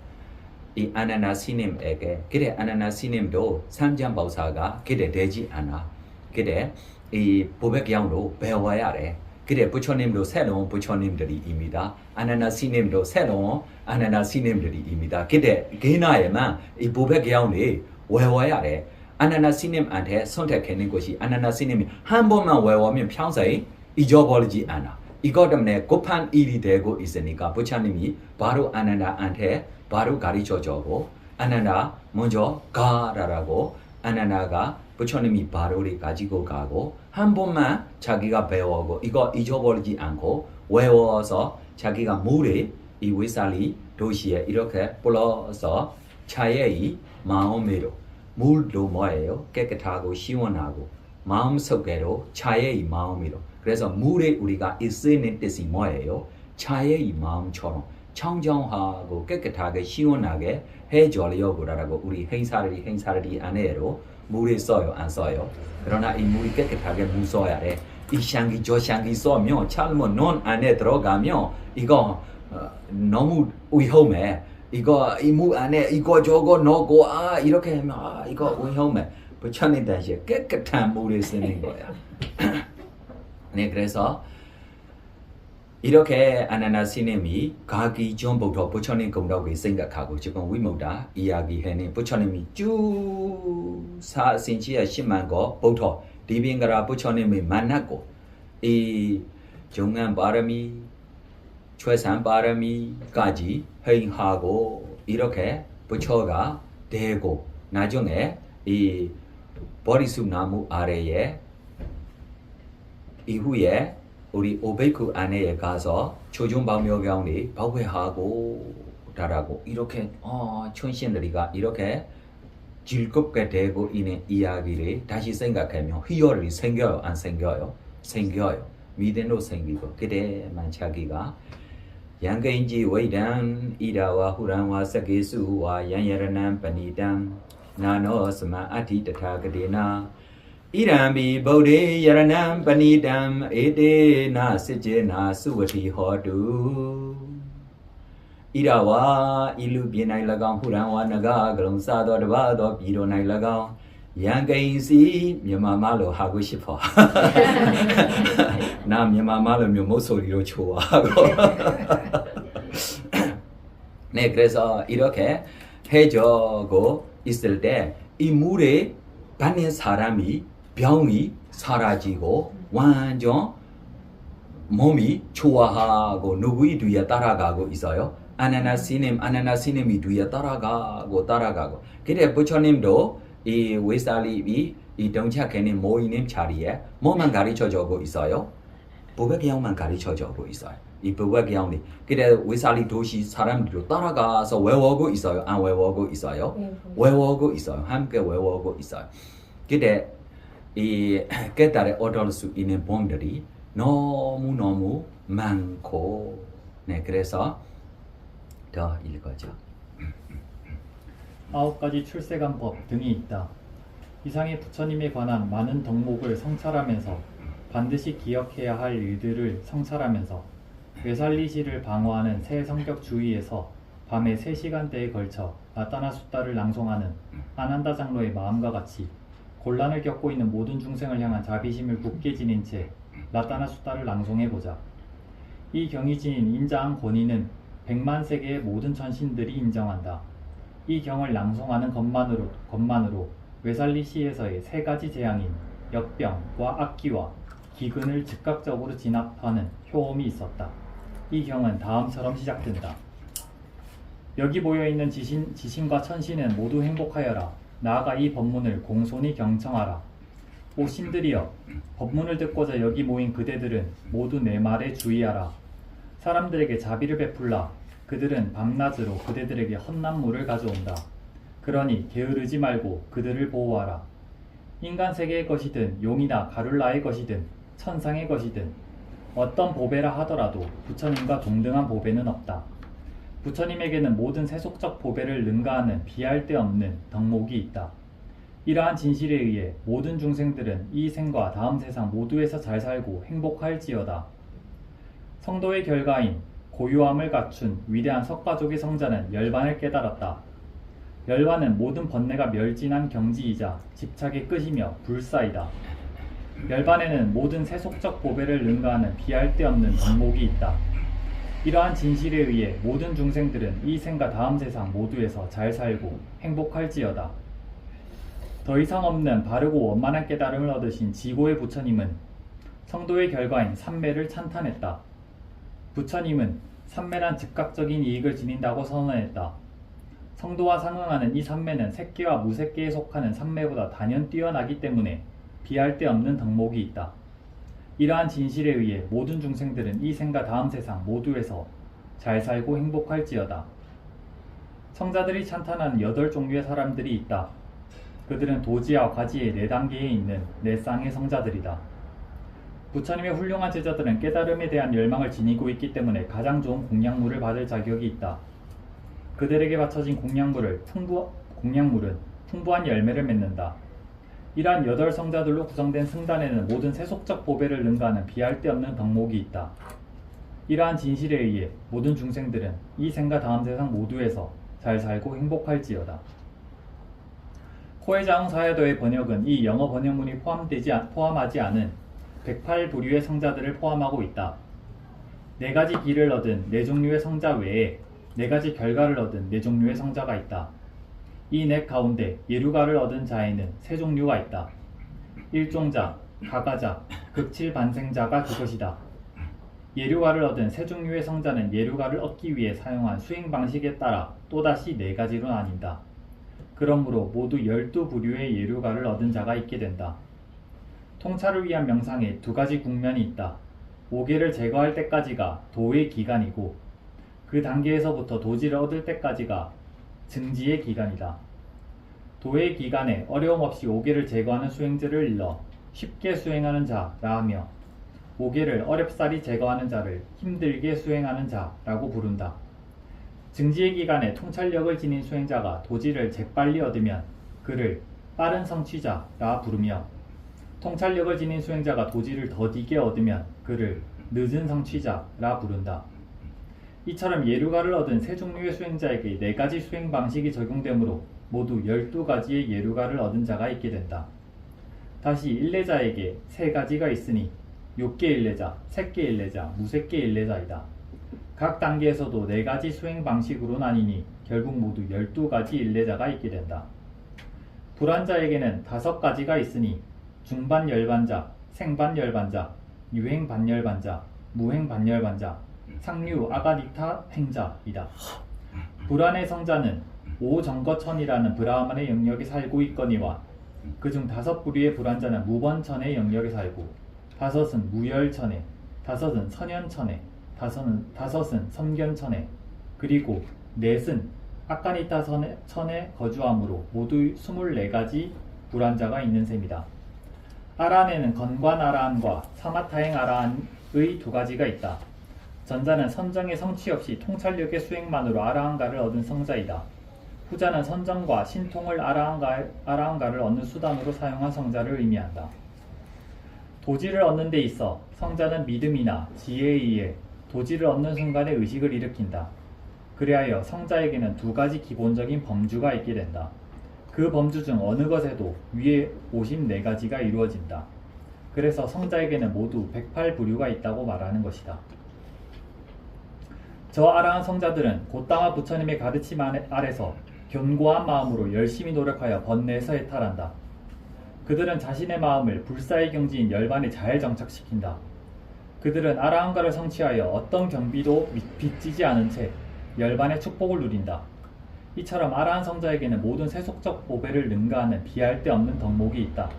이 아나나 스님에게 그래 아나나 스님도 삼장법사가 그래 되지 않아. 그래 이 보백경도 배워야 돼. 그래 부처님도 새로운 부처님들이입니다. 아나나 스님도 새로운 아나나 스님들이입니다. 그래 그 나이에만 이 보백경이 외워야 돼. 아나나 스님한테 선택하는 것이 아나나 스님이 한 번만 외우면 평생 잊어버리지 않아. 이것 때문에 급한 일이 되고 있으니까 부처님이 바로 아나나한테 바로 가르쳐주고 아나나 먼저 가라라고 아나나가 부처님이 바로를 가지고 가고 한 번만 자기가 배우고 이거 잊어버리지 않고 외워서 자기가 물에 이 위살리 도시에 이렇게 불러서 자의 마음으로 물도 뭐예요? 깨끗하고 시원하고 마음속에도 자의 마음으로 그래서 물에 우리가 있는 뜻이 뭐예요? 자의 마음처럼 청정하고 깨끗하게 시원하게 해주려고라고 우리 행사들이 안에로 물에 써요 안 써요? 그러나 이 물이 깨끗하게 물 써야 돼. 이 향기 저 향기 쏘면 잘못 눈 안에 들어가면 이거 너무 위험해. 이거 이 물 안에 이거 저거 넣고 이렇게 하면 이거 위험해. 부처님 다시 깨끗한 물을 쓰는 거야. 네 그래서 이렇게 아나나 스님이 가기 전부터 부처님 공덕을 생각하고 지금 위무다 이야기하는 부처님이 쭉 사신지의 10만 거부터 디빙가라 부처님이 만났고 이 정한 바람이 최산 바람이까지 행하고 이렇게 부처가 되고 나중에 이 보리숲 나무 아래에 이후에 우리 오베이쿠 안에 가서 초중방묘경이 발회하고 라고 이렇게 천신들이가 이렇게 즐겁게 되고 있는 이야기를 다시 생각하면 희열이 생겨요? 안 생겨요? 생겨요. 믿음도 생기고 그때만 자기가 양가인지 외단 이다와 후란와 사계수와 양여러난 빠니당 나노스마 아티타타그데나 이람비 보데 여러난 빠니당 에데나 세제나 수와티 호두 이라와 일루 비나이 라강 후란와 나가 그럼 사도 드바도 비로 나이 라강 양가인시မြန်မာ말로 하고 싶어. 나မြန်မာ말로 목소리로 좋아하고. 네, 그래서 이렇게 해주고 있을 때 이 물에 받는 사람이 병이 사라지고 완전 몸이 좋아하고 누구의 뒤에 따라가고 있어요. 아나나스님이 뒤에 따라가고. 그래 부처님도 이 외살림이 이 동작하는 모이는 자리에 뭐만 가르쳐주고 있어요? 부백경만 가르쳐주고 있어요. 이 부백경이 그래 외살림 도시 사람들도 따라가서 외우고 있어요? 안 외우고 있어요? 외우고 있어요. 함께 외우고 있어요. 그래 이 깨달아 얻을 수 있는 본들이 너무 많고 네 그래서 더 읽어줘. 9가지 출세관법 등이 있다. 이상의 부처님에 관한 많은 덕목을 성찰하면서 반드시 기억해야 할 일들을 성찰하면서 외살리시를 방어하는 새 성격 주의에서 밤에 3시간대에 걸쳐 나타나 숫다를 낭송하는 아난다 장로의 마음과 같이 곤란을 겪고 있는 모든 중생을 향한 자비심을 굳게 지닌 채 나타나 숫다를 낭송해보자. 이 경이 지닌 인자한 권위는 100만 세계의 모든 천신들이 인정한다. 이 경을 낭송하는 것만으로 외살리시에서의 3가지 재앙인 역병과 악기와 기근을 즉각적으로 진압하는 효험이 있었다. 이 경은 다음처럼 시작된다. 여기 모여있는 지신과 천신은 모두 행복하여라. 나아가 이 법문을 공손히 경청하라. 오 신들이여, 법문을 듣고자 여기 모인 그대들은 모두 내 말에 주의하라. 사람들에게 자비를 베풀라. 그들은 밤낮으로 그대들에게 헛난물을 가져온다. 그러니 게으르지 말고 그들을 보호하라. 인간 세계의 것이든 용이나 가룰라의 것이든 천상의 것이든 어떤 보배라 하더라도 부처님과 동등한 보배는 없다. 부처님에게는 모든 세속적 보배를 능가하는 비할 데 없는 덕목이 있다. 이러한 진실에 의해 모든 중생들은 이 생과 다음 세상 모두에서 잘 살고 행복할지어다. 성도의 결과인 고유함을 갖춘 위대한 석가족의 성자는 열반을 깨달았다. 열반은 모든 번뇌가 멸진한 경지이자 집착의 끝이며 불사이다. 열반에는 모든 세속적 보배를 능가하는 비할 데 없는 덕목이 있다. 이러한 진실에 의해 모든 중생들은 이 생과 다음 세상 모두에서 잘 살고 행복할지어다. 더 이상 없는 바르고 원만한 깨달음을 얻으신 지고의 부처님은 성도의 결과인 삼매를 찬탄했다. 부처님은 삼매란 즉각적인 이익을 지닌다고 선언했다. 성도와 상응하는 이 삼매는 색계와 무색계에 속하는 삼매보다 단연 뛰어나기 때문에 비할 데 없는 덕목이 있다. 이러한 진실에 의해 모든 중생들은 이 생과 다음 세상 모두에서 잘 살고 행복할지어다. 성자들이 찬탄하는 8종류의 사람들이 있다. 그들은 도지와 과지의 4단계에 있는 4쌍의 성자들이다. 부처님의 훌륭한 제자들은 깨달음에 대한 열망을 지니고 있기 때문에 가장 좋은 공양물을 받을 자격이 있다. 그들에게 바쳐진 공양물은 풍부한 열매를 맺는다. 이러한 8성자들로 구성된 승단에는 모든 세속적 보배를 능가하는 비할 데 없는 덕목이 있다. 이러한 진실에 의해 모든 중생들은 이 생과 다음 세상 모두에서 잘 살고 행복할지어다. 코에자ung 사야도의 번역은 이 영어 번역문이 포함하지 않은 108부류의 성자들을 포함하고 있다. 4가지 길을 얻은 4종류의 성자 외에 4가지 결과를 얻은 4종류의 성자가 있다. 이 넷 가운데 예류가를 얻은 자에는 3종류가 있다. 일종자, 가가자, 극칠반생자가 그것이다. 예류가를 얻은 3종류의 성자는 예류가를 얻기 위해 사용한 수행 방식에 따라 또다시 4가지로 나뉜다. 그러므로 모두 12부류의 예류가를 얻은 자가 있게 된다. 통찰을 위한 명상에 두 가지 국면이 있다. 오계를 제거할 때까지가 도의 기간이고 그 단계에서부터 도지를 얻을 때까지가 증지의 기간이다. 도의 기간에 어려움 없이 오계를 제거하는 수행자를 일러 쉽게 수행하는 자라 하며 오계를 어렵사리 제거하는 자를 힘들게 수행하는 자라고 부른다. 증지의 기간에 통찰력을 지닌 수행자가 도지를 재빨리 얻으면 그를 빠른 성취자라 부르며 통찰력을 지닌 수행자가 도지를 더디게 얻으면 그를 늦은 성취자라 부른다. 이처럼 예류가를 얻은 세 종류의 수행자에게 네 가지 수행 방식이 적용되므로 모두 12가지의 예류가를 얻은 자가 있게 된다. 다시 일례자에게 세 가지가 있으니 욕계 일례자, 색계 일례자, 무색계 일례자이다. 각 단계에서도 네 가지 수행 방식으로 나뉘니 결국 모두 12가지 일례자가 있게 된다. 불환자에게는 5가지가 있으니 중반열반자, 생반열반자, 유행반열반자, 무행반열반자, 상류 아가니타 행자이다. 불환의 성자는 5정거천이라는 브라흐만의 영역에 살고 있거니와 그중 5부류의 불환자는 무번천의 영역에 살고 5은 무열천에, 5은 선현천에, 5은 섬견천에, 그리고 4은 아까니타 천에 거주하므로 모두 24가지 불환자가 있는 셈이다. 아라한에는 건관 아라한과 사마타행 아라한의 2가지가 있다. 전자는 선정의 성취 없이 통찰력의 수행만으로 아라한가를 얻은 성자이다. 후자는 선정과 신통을 아라한가를 얻는 수단으로 사용한 성자를 의미한다. 도지를 얻는 데 있어 성자는 믿음이나 지혜에 의해 도지를 얻는 순간에 의식을 일으킨다. 그리하여 성자에게는 2가지 기본적인 범주가 있게 된다. 그 범주 중 어느 것에도 위에 54가지가 이루어진다. 그래서 성자에게는 모두 108부류가 있다고 말하는 것이다. 저 아라한 성자들은 곧다마 부처님의 가르침 아래서 견고한 마음으로 열심히 노력하여 번뇌에서 해탈한다. 그들은 자신의 마음을 불사의 경지인 열반에 잘 정착시킨다. 그들은 아라한가를 성취하여 어떤 경비도 빚지지 않은 채 열반의 축복을 누린다. 이처럼 아라한 성자에게는 모든 세속적 보배를 능가하는 비할 데 없는 덕목이 있다.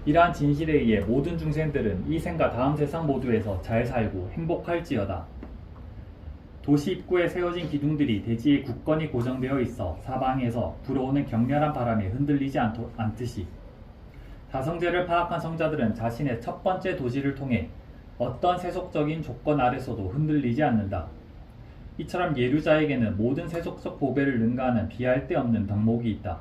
이러한 진실에 의해 모든 중생들은 이 생과 다음 세상 모두에서 잘 살고 행복할지어다. 도시 입구에 세워진 기둥들이 대지에 굳건히 고정되어 있어 사방에서 불어오는 격렬한 바람에 흔들리지 않듯이 다성제를 파악한 성자들은 자신의 첫 번째 도지를 통해 어떤 세속적인 조건 아래서도 흔들리지 않는다. 이처럼 예류자에게는 모든 세속적 보배를 능가하는 비할 데 없는 덕목이 있다.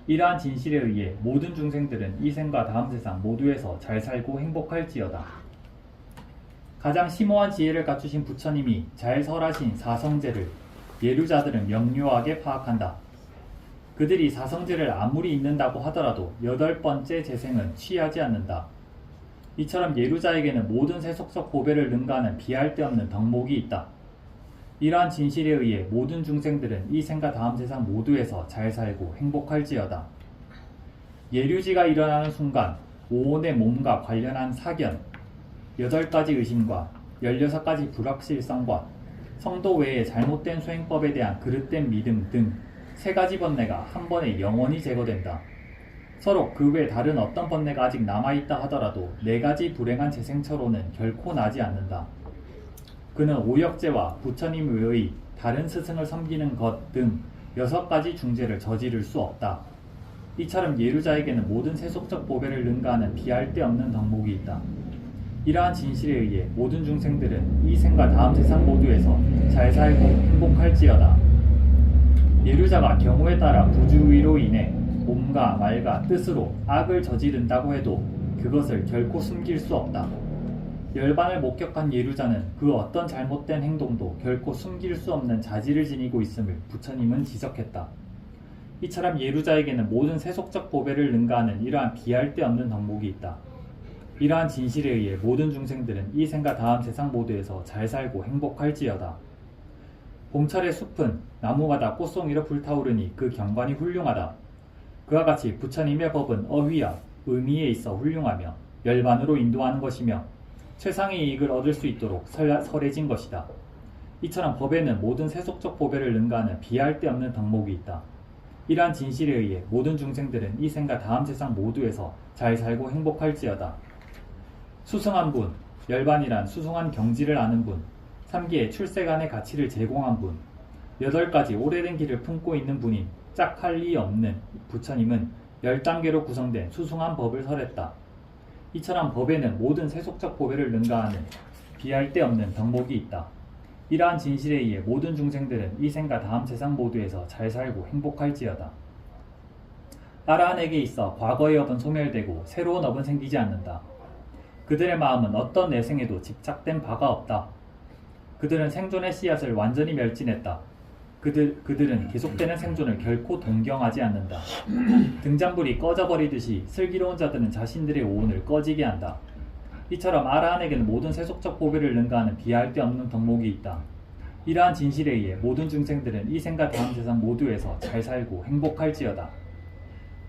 이러한 진실에 의해 모든 중생들은 이 생과 다음 세상 모두에서 잘 살고 행복할지어다. 가장 심오한 지혜를 갖추신 부처님이 잘 설하신 사성제를 예류자들은 명료하게 파악한다. 그들이 사성제를 아무리 잊는다고 하더라도 8번째 재생은 취하지 않는다. 이처럼 예류자에게는 모든 세속적 보배를 능가하는 비할 데 없는 덕목이 있다. 이러한 진실에 의해 모든 중생들은 이 생과 다음 세상 모두에서 잘 살고 행복할지어다. 예류지가 일어나는 순간 오온의 몸과 관련한 사견, 8가지 의심과 16가지 불확실성과 성도 외의 잘못된 수행법에 대한 그릇된 믿음 등 3가지 번뇌가 한 번에 영원히 제거된다. 서로 그 외 다른 어떤 번뇌가 아직 남아있다 하더라도 4가지 불행한 재생처로는 결코 나지 않는다. 그는 오역죄와 부처님 외의 다른 스승을 섬기는 것 등 6가지 중죄를 저지를 수 없다. 이처럼 예류자에게는 모든 세속적 보배를 능가하는 비할 데 없는 덕목이 있다. 이러한 진실에 의해 모든 중생들은 이 생과 다음 세상 모두에서 잘 살고 행복할지어다. 예류자가 경우에 따라 부주의로 인해 몸과 말과 뜻으로 악을 저지른다고 해도 그것을 결코 숨길 수 없다. 열반을 목격한 예류자는 그 어떤 잘못된 행동도 결코 숨길 수 없는 자질을 지니고 있음을 부처님은 지적했다. 이처럼 예류자에게는 모든 세속적 보배를 능가하는 이러한 비할 데 없는 덕목이 있다. 이러한 진실에 의해 모든 중생들은 이 생과 다음 세상 모두에서 잘 살고 행복할지어다. 봄철의 숲은 나무마다 꽃송이로 불타오르니 그 경관이 훌륭하다. 그와 같이 부처님의 법은 어휘와 의미에 있어 훌륭하며 열반으로 인도하는 것이며 최상의 이익을 얻을 수 있도록 설해진 것이다. 이처럼 법에는 모든 세속적 보배를 능가하는 비할 데 없는 덕목이 있다. 이러한 진실에 의해 모든 중생들은 이 생과 다음 세상 모두에서 잘 살고 행복할지어다. 수승한 분, 열반이란 수승한 경지를 아는 분, 3기에 출세간의 가치를 제공한 분, 8가지 오래된 길을 품고 있는 분인 짝할 리 없는 부처님은 10단계로 구성된 수승한 법을 설했다. 이처럼 법에는 모든 세속적 보배를 능가하는 비할 데 없는 덕목이 있다. 이러한 진실에 의해 모든 중생들은 이 생과 다음 세상 모두에서 잘 살고 행복할지어다. 아라한에게 있어 과거의 업은 소멸되고 새로운 업은 생기지 않는다. 그들의 마음은 어떤 내생에도 집착된 바가 없다. 그들은 생존의 씨앗을 완전히 멸진했다. 그들은 계속되는 생존을 결코 동경하지 않는다. 등잔불이 꺼져버리듯이 슬기로운 자들은 자신들의 오온을 꺼지게 한다. 이처럼 아라한에게는 모든 세속적 보배를 능가하는 비할 데 없는 덕목이 있다. 이러한 진실에 의해 모든 중생들은 이 생과 다음 세상 모두에서 잘 살고 행복할지어다.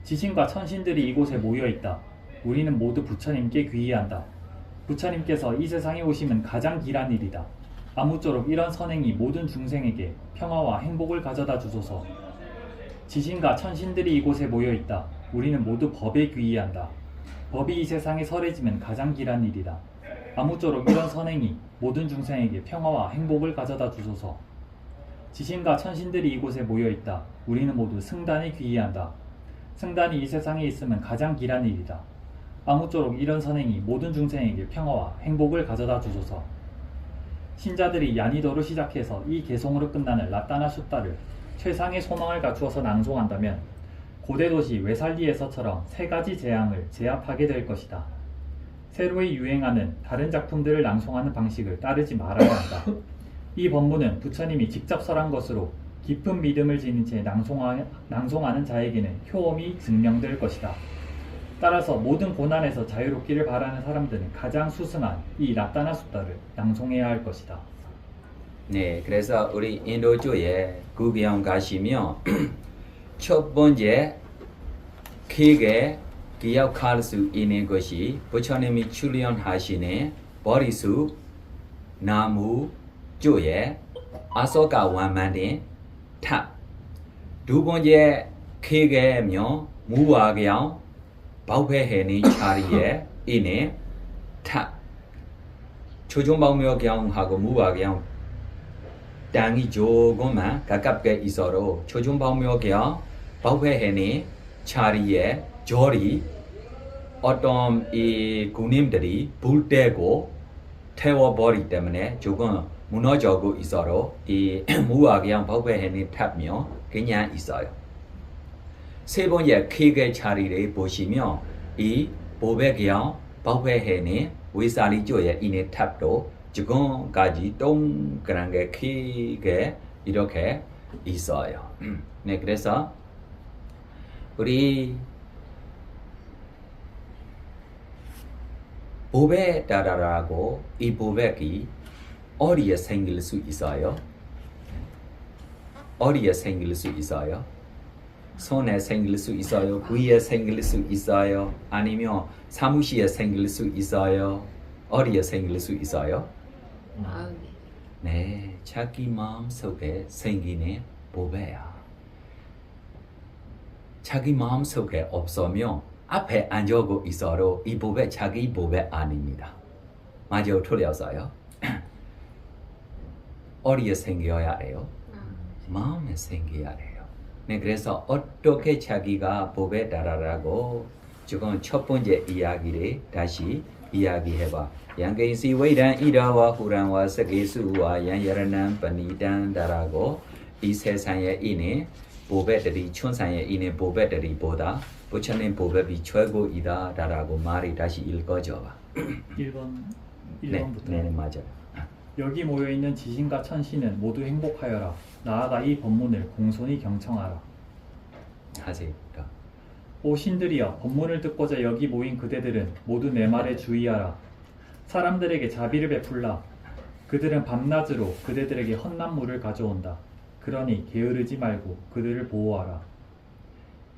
지신과 천신들이 이곳에 모여있다. 우리는 모두 부처님께 귀의한다. 부처님께서 이 세상에 오심은 가장 길한 일이다. 아무쪼록 이런 선행이 모든 중생에게 평화와 행복을 가져다 주소서. 지신과 천신들이 이곳에 모여있다. 우리는 모두 법에 귀의한다. 법이 이 세상에 설해지면 가장 길한 일이다. 아무쪼록 이런 선행이 모든 중생에게 평화와 행복을 가져다 주소서. 지신과 천신들이 이곳에 모여있다. 우리는 모두 승단에 귀의한다. 승단이 이 세상에 있으면 가장 길한 일이다. 아무쪼록 이런 선행이 모든 중생에게 평화와 행복을 가져다 주소서. 신자들이 야니도로 시작해서 이 개송으로 끝나는 라따나 숫다를 최상의 소망을 갖추어서 낭송한다면 고대 도시 웨살리에서처럼 3가지 재앙을 제압하게 될 것이다. 새로이 유행하는 다른 작품들을 낭송하는 방식을 따르지 말아야 한다. 이 법문은 부처님이 직접 설한 것으로 깊은 믿음을 지닌 채 낭송하는 자에게는 효험이 증명될 것이다. 따라서 모든 고난에서 자유롭기를 바라는 사람들은 가장 수승한 이 라따나 숫다를 낭송해야 할 것이다. 네, 그래서 우리 인도 쪽에 구경 가시면 첫 번째 크게 기억할 수 있는 것이 부처님이 출연하시는 보리수 나무 쪽에 아소가 완만된 탑. 두 번째 크게면 무화경 바우페헤니 자리에 있는 탑. 초중방묘경하고 무화경 땅이 조금만 가깝게 있어도 초중방묘경 바우페헤니 자리에 절이 어떤 이 군인들이 불때고 태워버리기 때문에 조금 무너져고 있어도 이 무화경 바우페헤니 탑면 그냥 있어요. 세 번째 크게 자리를 보시면 이 보배경 바우페헤니 위살리 쪽에 있는 탑도 지금까지 동그랗게 크게 이렇게 있어요. 네, 그래서 우리 보배 따라라고 이 보배기 어디에 생길 수 있어요? 어디에 생길 수 있어요? 손에 생길 수 있어요? 귀에 생길 수 있어요? 아니면 사무실에 생길 수 있어요? 어디에 생길 수 있어요? 마음에. 네, 자기 마음 속에 생기는 보배야. 자기 마음 속에 없으면 앞에 앉아고 있어도 이 보배 자기 보배 아닙니다. 맞아요, 틀렸어요? 어디에 생겨야 해요? 마음에 생겨야 해요. 네, 그래서 어떻게 자기가 보배 따라라고 지금 첫 번째 이야기를 다시 이야기해봐. 양계시 웨이단 이라와 후란와 세계수와 양여란한 바니단 따라고 이 세상에 있는 보배들이 천상에 있는 보배들이보다 부처님 보배비 최고이다 라고 말이 다시 읽어줘봐. 1번부터. 네, 맞아요. 여기 모여있는 지신과 천신은 모두 행복하여라. 나아가 이 법문을 공손히 경청하라. 하세요. 오 신들이여, 법문을 듣고자 여기 모인 그대들은 모두 내 말에 주의하라. 사람들에게 자비를 베풀라. 그들은 밤낮으로 그대들에게 헛난물을 가져온다. 그러니 게으르지 말고 그들을 보호하라.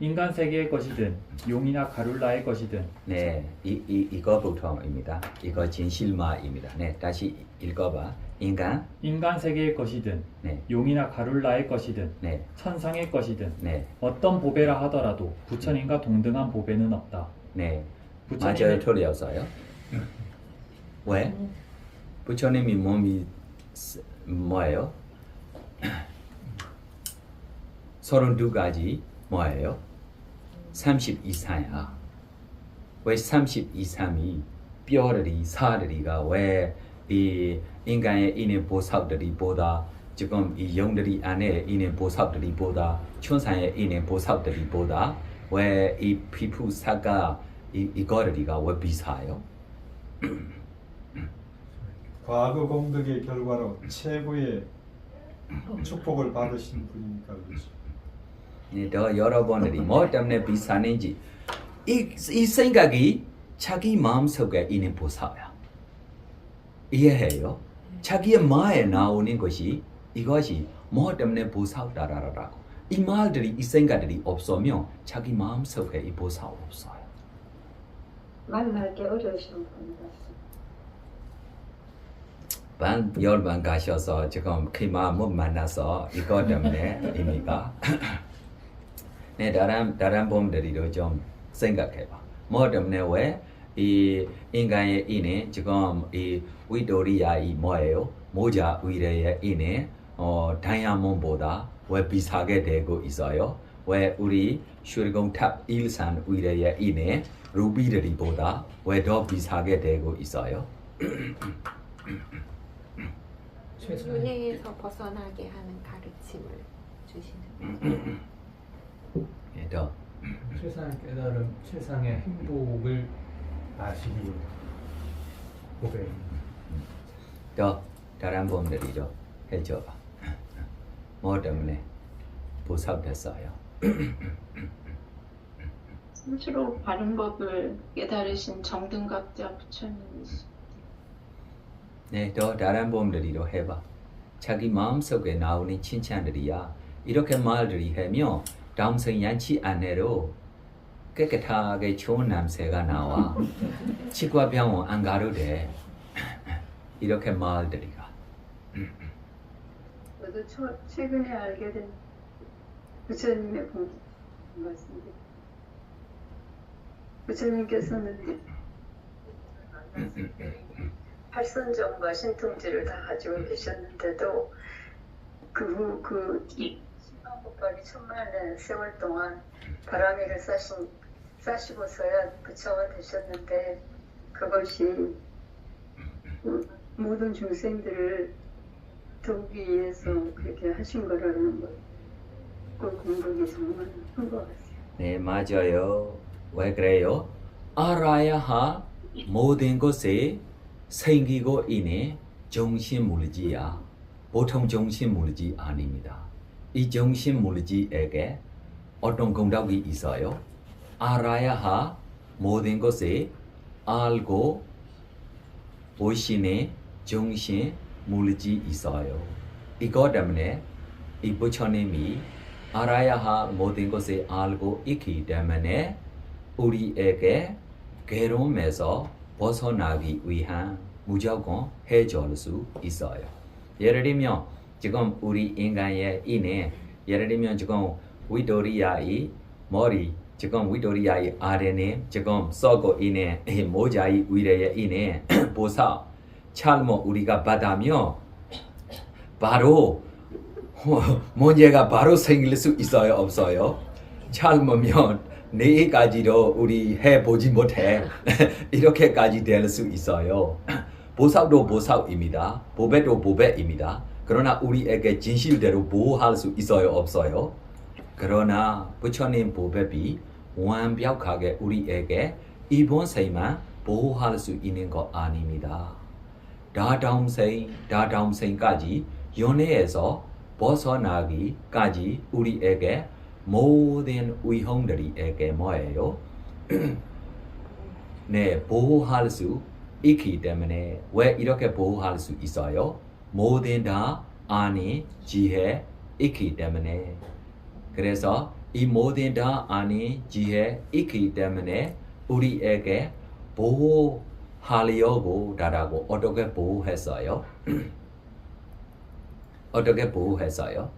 인간 세계의 것이든 용이나 가룰라의 것이든. 네, 이거부터입니다. 이거 진실마입니다. 네, 다시 읽어봐. 인간 세계의 것이든 네, 용이나 가룰라의 것이든 네, 천상의 것이든 네, 어떤 보배라 하더라도 부처님과 동등한 보배는 없다. 네. 부처님의- 맞아요, 틀렸어요. 왜? 부처님이 몸이 뭐예요? 32가지 뭐예요? 30 이상이야. 왜 30 이상이 뼈들이 살들이가 왜 이 인간의 있는 보살들이보다 지금 이 영들이 안에 있는 보살들이보다 천상에 있는 보살들이보다 왜 이 피부 색깔 이거들이가 왜 비싸요? 과거 공덕의 결과로 최고의 축복을 받으신 분이니까 그렇죠. 네, 더 여러분들이 뭐 때문에 비싸는지 이 생각이 자기 마음속에 있는 보살이야. 이해해요? 자기의 마에 나오는 것이 이것이 뭐 때문에 보살다라라고. 이 말들이 이 생각들이 없으면 자기 마음속에 이 보살 없어요. 만나기 어려우신 분 같습니다. 열 번 가셔서 지금 그 마음 못 만나서 이것 때문에 의미가 네, 다른 분들이도 좀 생각해봐. 뭐 때문에 왜 이 인간의 인에 지금 이 위도리아 이 뭐예요? 모자 위에 인에 다이아몬드보다 왜 비싸게 되고 있어요? 왜 우리 슈리공탑 일산 위에 인에 루비들이보다 왜 더 비싸게 되고 있어요? 윤회에서 벗어나게 하는 가르침을 주시는 거죠. 예, 더 세상의 깨달음, 세상의 행복을 아시기 고백. 더 다른 분들이죠. 해줘봐. 뭐 때문에 보살됐어요? 스스로 바른 법을 깨달으신 정등각자 부처님이십니다. 네, 더 다른 분들이도 해봐. 자기 마음속에 나오는 칭찬들이야. 이렇게 말들이 하면 다음생 양치 안내로 깨끗하게 좋은 냄새가 나와. 치과병원 안 가도 돼. 이렇게 말들이가. 저도 최근에 알게 된 부처님의 말씀입니다. 부처님께서는 팔선정과 신통지를 다 가지고 계셨는데도 그 신방법학이 천만의 세월 동안 바람이를 싸시고서야 부처가 되셨는데 그것이 모든 중생들을 도우기 위해서 그렇게 하신 거라는 것. 그 공덕이 정말 큰 것 같아요. 네, 맞아요. 왜 그래요? 알아야 모든 것에 생기고 있는 정신물질이야. 보통 정신물질 아닙니다. 이 정신물질에게 어떤 공덕이 있어요? 알아야 모든 것에 알고 보시는 정신물질이 있어요. 이것 때문에 이 부처님이 알아야 모든 것을 알고 있기 때문에 우리에게 괴로움에서 벗어나기 위한 무조건 해줄 수 있어요. 예를 들면 지금 우리 인간의 인에 예를 들면 지금 위도리아의 머리 지금 위도리아의 아래에 지금 썩고 있는 모자의 위에 있는 보살 찰모 우리가 받으면 바로 문제가 바로 생길 수 있어요? 없어요? 찰모면 내일까지도 우리 해보지 못해. 이렇게까지 될 수 있어요. 보살도 보살입니다. 보배도 보배입니다. 그러나 우리에게 진실대로 보호할 수 있어요? 없어요? 그러나 부처님 보배비 완벽하게 우리에게 이번 생만 보호할 수 있는 것 아닙니다. 다다음 생까지 연애에서 벗어나기까지 우리에게 모든 위험들이에게 뭐예요? 네, 보호할 수 있기 때문에 왜 이렇게 보호할 수 있어요? 모든 다 아니 지혜 있기 때문에 그래서 이 모든 다 아니 지혜 있기 때문에 우리에게 보호하려고 다라고 어떻게 보호했어요? 어떻게 보호했어요?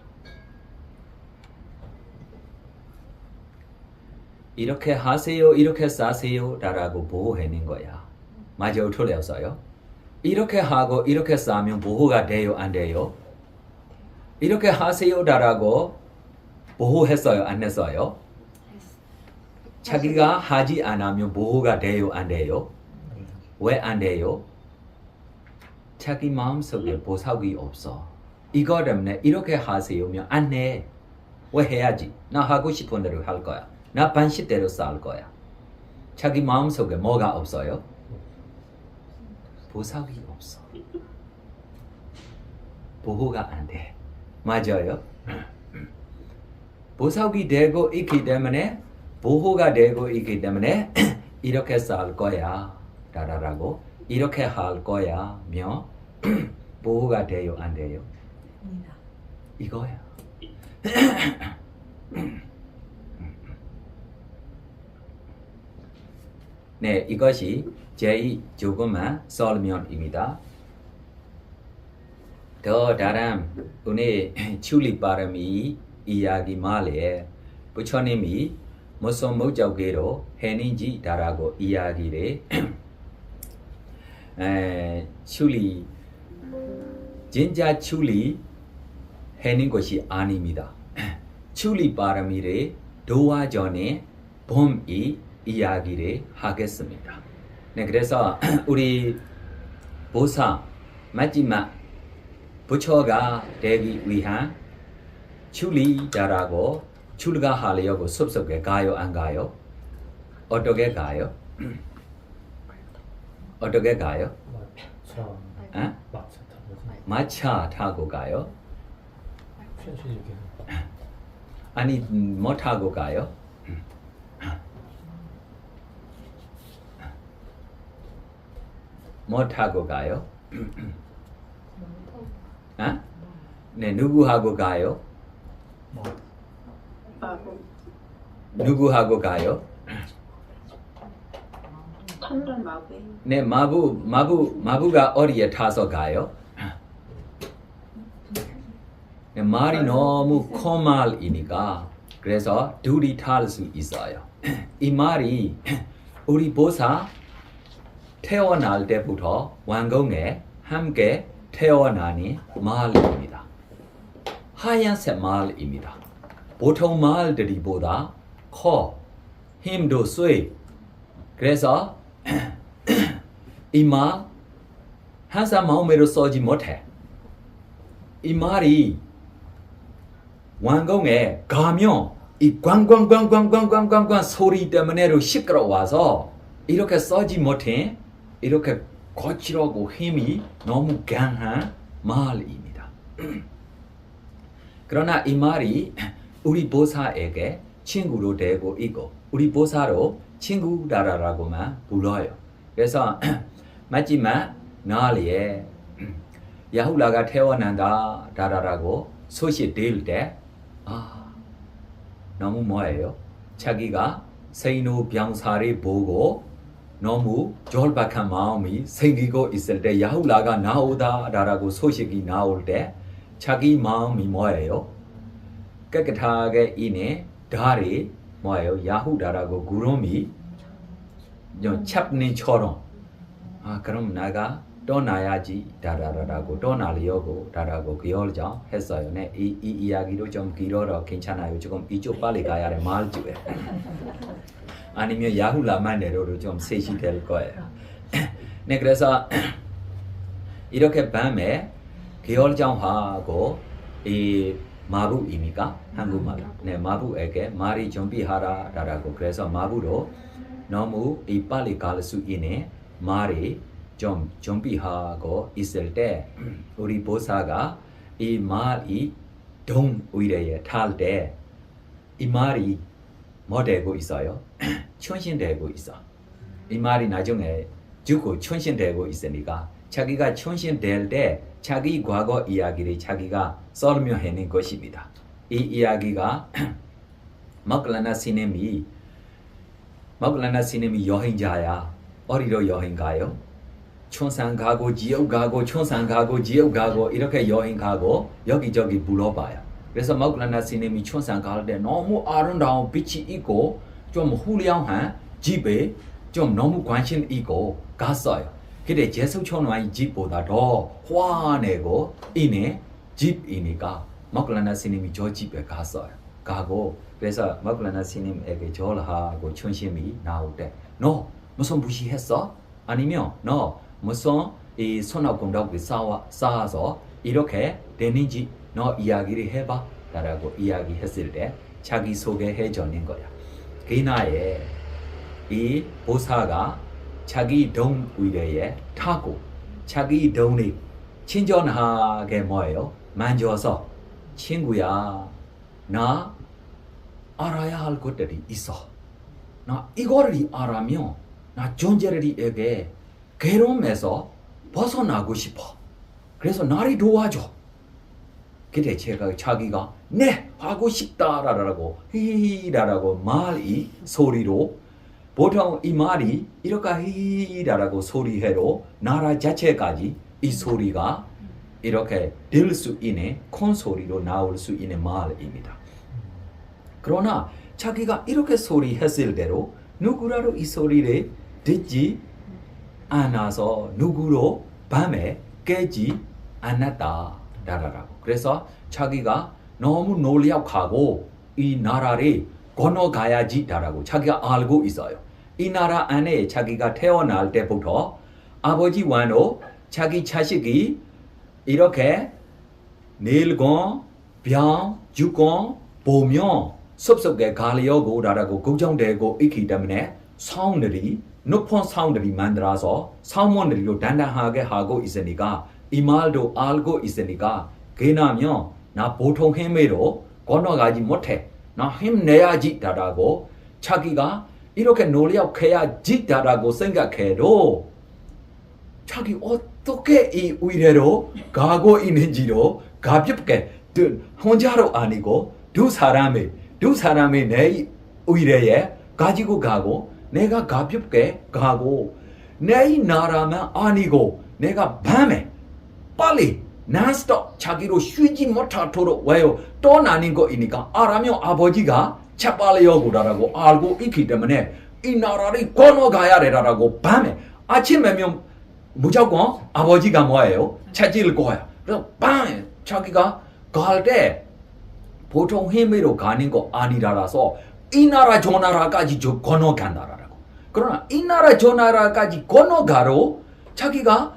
이렇게 하세요, 이렇게 사세요 라고 보호하는 거야. 맞아요, 틀렸어요? 이렇게 하고 이렇게 싸면 보호가 돼요, 안 돼요? 이렇게 하세요다라고 보호했어요, 안 했어요? 자기가 하지 않으면 보호가 돼요, 안 돼요? 왜 안 돼요? 자기 마음속에 보석이 없어. 이거 때문에 이렇게 하세요면 안 해. 왜 해야지? 나 하고 싶은 대로 할 거야. 나 반식대로 살 거야. 자기 마음속에 뭐가 없어요? 보석이 없어. 보호가 안 돼. 맞아요? 보석이 되고 있기 때문에 보호가 되고 있기 때문에 이렇게 살 거야. 라라라고 이렇게 할 거야. 며 보호가 돼요, 안 돼요? 이거야. 네, 이것이 제2 조금만 설명입니다. 더 다른 오늘 출입바람이 이야기 말에 부처님이 무슨 목적으로 했는지라고 이야기를 출입 진짜 출입 하는 것이 아닙니다. 출입바람이를 도와전에 봄이 이야기를 하겠습니다. 네, 그래서 우리 보사 마지막 부처가 되기 위한 출리자라고 출가하려고 숲속에 가요, 안 가요? 어떻게 가요? 어떻게 가요? 어? 마차 타고 가요? 아니, 뭐 타고 가요? 뭐 타고 가요? 어? 네, 누구하고 가요? 누구하고 가요? 천년 마부에 네, 마부가 어디에 타서 가요? 네, 말이 너무 큰 말이니까 그래서 둘이 탈 수 있어요. 이 말이 우리 보사 태어날 때부터 왕궁에 함께 태어나니 말입니다. 하얀색 말입니다. 보통 말들이보다 커, 힘도 세. 그래서 이 말 항상 마음으로 써지 못해. 이 말이 왕궁에 가면 이 광광광광광광광광 소리 때문에도 시끄러워서 이렇게 써지 못해. 이렇게 거칠고 힘이 너무 강한 말입니다. 그러나 이 말이 우리 보사에게 친구로 되고 있고 우리 보사로 친구라라고만 불러요. 그래서 마지막 날에 야훌라가 태어난다 라라라고 소식 들을 때 너무 뭐예요? 자기가 세노 병사를 보고 너무 절박한 마음이 생기고 있을 때 야훌라가 나오다라고 소식이 나올 때 자기 마음이 뭐예요? 깨끗하게 이내 달이 뭐예요? 야후다라고 구름이 찹니처럼 그럼 나가 떠나야지 다라라라고 떠나려고 다라고 결정했어요. 네, 이 이야기도 좀 길어도 괜찮아요. 조금 이쪽 빨리 가야 돼 말주에. 아니면 야훌라만 내려도 좀 셋이 될 거예요. 네, 그래서 이렇게 밤에 결정하고 이 마부입니까? 한국말. 네, 마부에게 말이 준비하라라고 그래서 마부로 너무 이 빨리 갈 수 있는 말이 좀 준비하고 있을 때 우리 보사가 이 말이 동 위에 탈 때 이 말이 뭐 되고 있어요? 천신되고 있어. 이 말이 나중에 죽고 천신되고 있으니까 자기가 천신될 때 자기 과거 이야기를 자기가 설명하는 것입니다. 이 이야기가 모클라나 스님이 여행자야. 어디로 여행 가요? 천상 가고 지옥 가고 천상 가고 지옥 가고 이렇게 여행 가고 여기저기 물어봐요. 그래서 모클라나 스님이 천상 갈 때 너무 아름다운 빛이 있고 좀 후련한 집에 좀 너무 관심 있고 갔어요. 그래 제속촌와의 집보다 더 화내고 이네 집 이니까 마클라나 스님이 저 집에 갔어요. 가고 그래서 마클라나 스님에게 절하고 춘심이 나올 때 너 무슨 무시했어? 아니면 너 무슨 이 손아공덕을 쌓아서 이렇게 되는지 너 이야기를 해봐 라고 이야기했을 때 자기 소개해 주는 거야. 그날에 이 보사가 자기 돈 위에 타고 자기 돈이 친절하게 뭐예요? 만져서 친구야 나 알아야 할 것들이 있어. 나 이거를 알아면 나 존재를에게 괴로움에서 벗어나고 싶어. 그래서 나를 도와줘. 그때 자기가 네 하고 싶다라고 히라라고 말이 소리로 보통 이 말이 이렇게 히라라고 소리해도 나라 자체까지 이 소리가 이렇게 들 수 있는 큰 소리로 나올 수 있는 말입니다. 그러나 자기가 이렇게 소리했을 대로 누구라도 이 소리를 듣지 않아서 누구로 밤에 깨지 않았다라고. 그래서 자기가 너무 노력하고 이 나라를 건너가야지라고 자기가 알고 있어요. 이 나라 안에 자기가 태어날 때부터 아버지와도 자기 자식이 이렇게 늙고 병 죽고 보면 섭섭게 가려고라고 걱정되고 있기 때문에 사원들이 높은 사원들이 만들어서 사원들이로 단단하게 하고 있으니까 이 말도 알고 있으니까 그나면 나 보통 힘으로 건너가지 못해. 나 힘내야지라고 자기가 이렇게 노력해야지라고 생각해도 자기 어떻게 이 위례로 가고 있는지도 가볍게 혼자로 아니고 두 사람이 내 위례에 가지고 가고 내가 가볍게 가고 내 나라만 아니고 내가 밤에 빨리 난스톱 자기로 쉬지 못하도록 왜요? 떠나는 거이니까 알아면 아버지가 재빨려고라고 알고 있기 때문에 이 나라를 건너가야 되라고 밤에 아침에면 무조건 아버지가 뭐예요? 찾을 거야. 그래서 밤에 자기가 갈 때 보통 힘으로 가는 거 아니라서 이 나라 저 나라까지 건너간다라고. 그러나 이 나라 저 나라까지 건너가로 자기가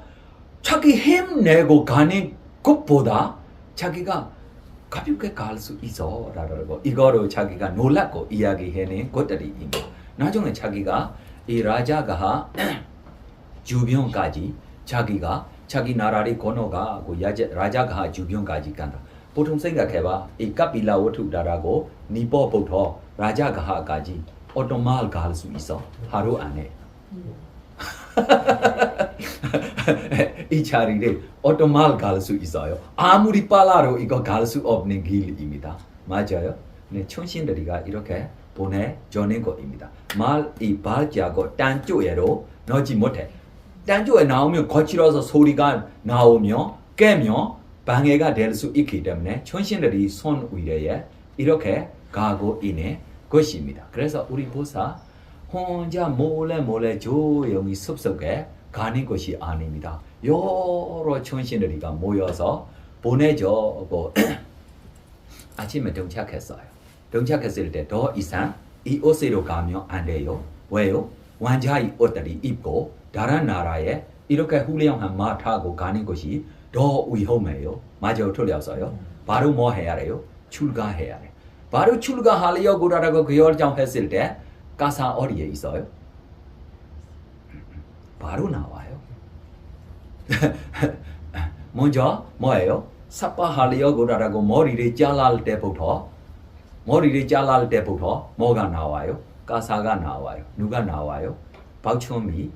자기 힘내고 가는 것보다 자기가 가볍게 갈 수 있어 라고 이거로 자기가 놀랐고 이야기해낸 것들입니다. 나중에 자기가 이 라자가 주변까지 자기가 자기 나라를 건너가고 라자가 주변까지 간다. 보통 생각해봐. 이 카필라워투다라고 니뽀부터 라자가하까지 어떤 마을 갈 수 있어? 하루 안에. 이 자리를 어떤 마을 갈 수 있어요? 아무리 빨라도 이거 갈 수 없는 길입니다. 맞아요? 네, 천신들이가 이렇게 보내주는 것입니다. 이 발자국 단쪽에로 넣지 못해. 단쪽에 나오면 거칠어서 소리가 나오면 깨면 방해가 될 수 있기 때문에 천신들이 손 위에 이렇게 가고 있는 것입니다. 그래서 우리 보사 혼자 몰래 조용히 숲속에 가는 것이 아닙니다. 여러 천신들이가 모여서 보내주고 아침에 동착했어요. 동착했을 때 더 이상 이 옷으로 가면 안 돼요. 왜요? 왕자의 옷들이 입고 다른 나라에 이렇게 훌륭한 말 타고 가는 것이 더 위험해요. 맞아요? 틀렸어요? 바로 뭐 해야 돼요? 출가해야 돼요. 바로 출가하려고라고 결정했을 때 가사 어디에 있어요? 바로 나와요. 먼저 뭐예요? 삽바하려고라고 머리를 잘랄 때부터 뭐가 나와요? 가사가 나와요. 누가 나와요? 박춤이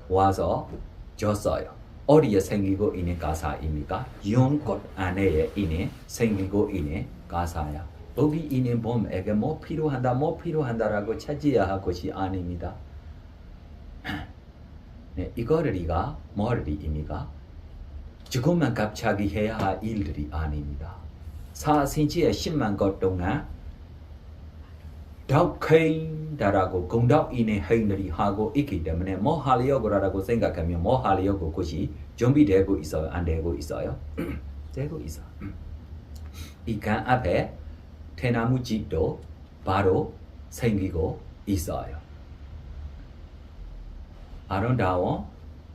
와서 줬어요. 어디에 생기고 있는 가사입니까? 연꽃 안에 있는 생기고 있는 가사야. 여기 있는 봄에게 뭐 필요한다라고 찾아야 할 것이 아닙니다. 네, 이거리가 뭐리입니까? 지금만 갑자기 해야 할 일들이 아닙니다. 사신지의 10만 것 동안 다우케인다라고 공덕 이네 헤인들이 하고 있기 때문에 뭐 하려고라고 생각하면 뭐 하려고 그것이 준비되고 있어요? 안 되고 있어요? 되고 있어. 이 간 앞에 대나무 집도 바로 생기고 있어요. 아름다운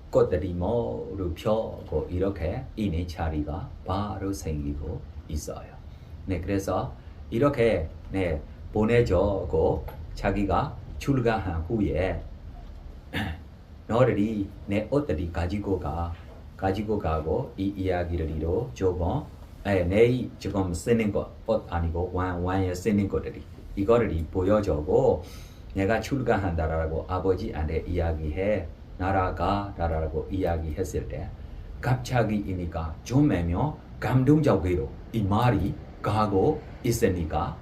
꽃들이 모두 펴고 이렇게 이네 자리가 바로 생기고 있어요. 네, 그래서 이렇게 네 보내줘고 자기가 출가한 후에 너들이 내 옷들이 가지고 가고 이 이야기를로 조금 내 지금 쓰는 것 옷 아니고 왕에 쓰는 것들이 이거를 보여주고 내가 출가한다라고 아버지한테 이야기해 나라가라고 이야기했을 때 갑자기 이니까 좀 애며 감동적으로 이 말이 가고 있으니까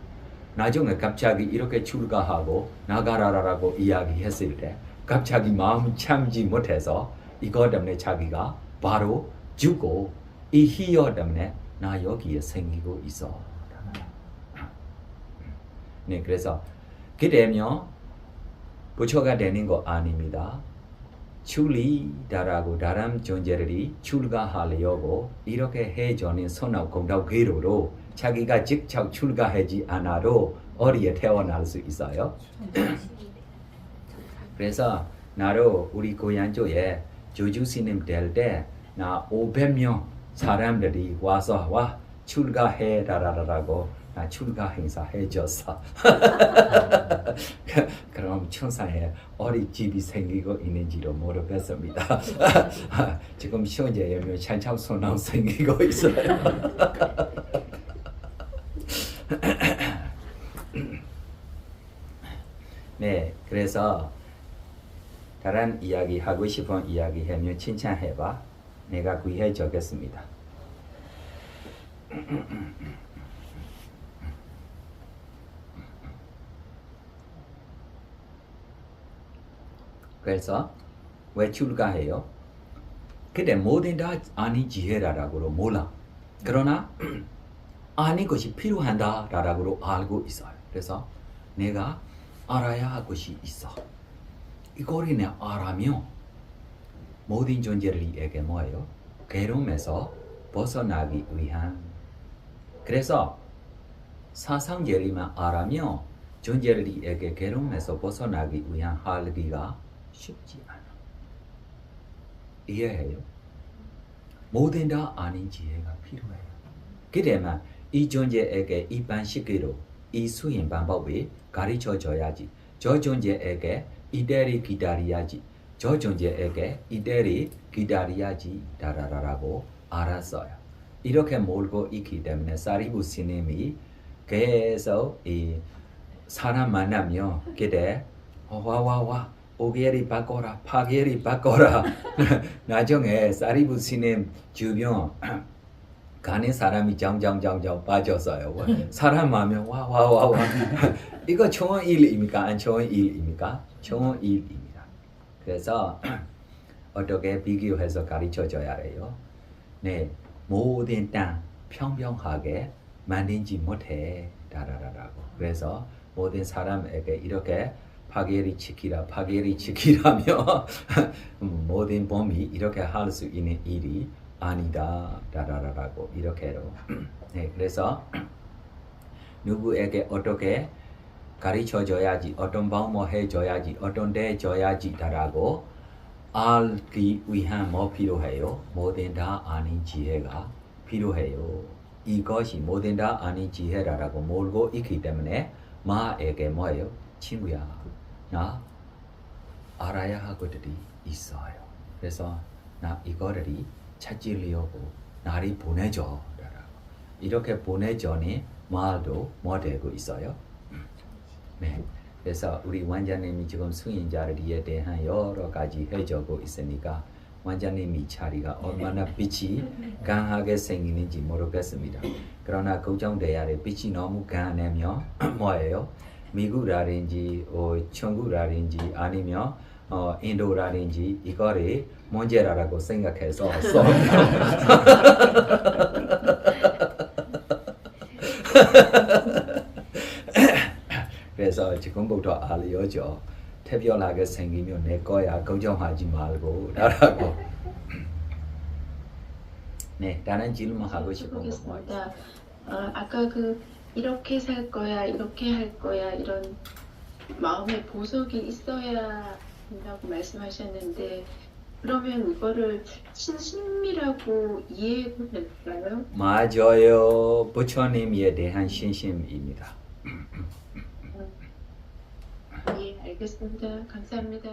나중에 갑자기 이렇게 출가하고 나가라라고 이야기했을 때 갑자기 마음 참지 못해서 이거 때문에 자기가 바로 죽고 이 희열 때문에 나 여기에 생기고 있어. 네, 그래서 그러면 부처가 되는 거 아닙니다. 출리다라고 다른 존재들이 출가하려고 이렇게 해주는 선악 공덕 기로로 자기가 직접 출가하지 않아도 어디에 태어날 수 있어요. 그래서 나로 우리 고향 쪽에 조주스님 될 때 나 500명 사람들이 와서 와 출가해라라고 나 출가 행사 해줬어. 그럼 천사에 어디 집이 생기고 있는지도 모르겠습니다. 지금 현재 여기 찬창소나무 생기고 있어요. 네, 그래서 다른 이야기 하고 싶은 이야기 하면 칭찬해봐. 내가 구해 주겠습니다. 그래서 왜 출가해요? 그때 모든 다 아니 지혜라고 몰라. 그러나 아니 것이 필요한다라고 알고 있어요. 그래서 내가 알아야 할 것이 있어. 이거를 내가 알아면 모든 존재들에게 뭐예요? 괴로움에서 벗어나기 위한. 그래서 사상제리만 알아면 존재들에게 괴로움에서 벗어나기 위한 하기가 쉽지 않아. 이해해요? 모든 다 아닌 지혜가 필요해요. 그러면 이 존재에게 일반식으로 이 수행 방법을 가르쳐줘야지. 저 존재에게 이대로 기다려야지. 저 존재에게 이대로 기다려야지 라라라고 알았어요. 이렇게 몰고 있기 때문에 사리부 스님이 계속 이 사람 만나면 그때 와 오게리 바꿔라 파게리 바꿔라. 나중에 사리부 스님 주변 가는 사람이 정정정정 빠졌어요. 사람 하면 와 이거 좋은 일입니까? 안 좋은 일입니까? 좋은 일입니다. 그래서 어떻게 비교해서 가르쳐줘야 해요? 네, 모든 땅 평평하게 만들지 못해 라라라라고. 그래서 모든 사람에게 이렇게 파괴를 지키라며 모든 범이 이렇게 할 수 있는 일이 아니다 라라라라고 이렇게로. 네, 그래서 누구에게 어떻게 가르쳐줘야지, 어떤 방법 해줘야지, 어떤 데 줘야지 라고 알기 위한 뭐 필요해요? 모든 다 아닌 지혜가 필요해요. 이것이 모든 다 아닌 지혜라고 몰고 있기 때문에 마에게 뭐예요? 친구야, 나 알아야 할 것들이 있어요. 그래서 나 이거를 찾으려고 나를 보내줘 라고. 이렇게 보내줘니 말도 못하고 있어요. 네, 그래서 우리 원장님이 지금 수행자들에 대한 여러 가지 해주고 있으니까 원장님이 자리가 얼마나 빛이 강하게 생기는지 모르겠습니다. 그러나 걱정돼야 돼. 빛이 너무 강하면 뭐예요? 미국이라든지 중국이라든지 아니면 인도라든지 이거를 문제라고 생각해서 그래서 지금부터 알려줘. 특별하게 생기면 내 거야. 걱정하지 말고 라고. 네, 다른 질문하고 싶은 거 뭐 있어요? 해보겠습니다. 아까 그 이렇게 살 거야, 이렇게 할 거야 이런 마음의 보석이 있어야 한다고 말씀하셨는데 그러면 이거를 신심이라고 이해해도 될까요? 맞아요. 부처님에 대한 신심입니다. 예, 알겠습니다. 감사합니다.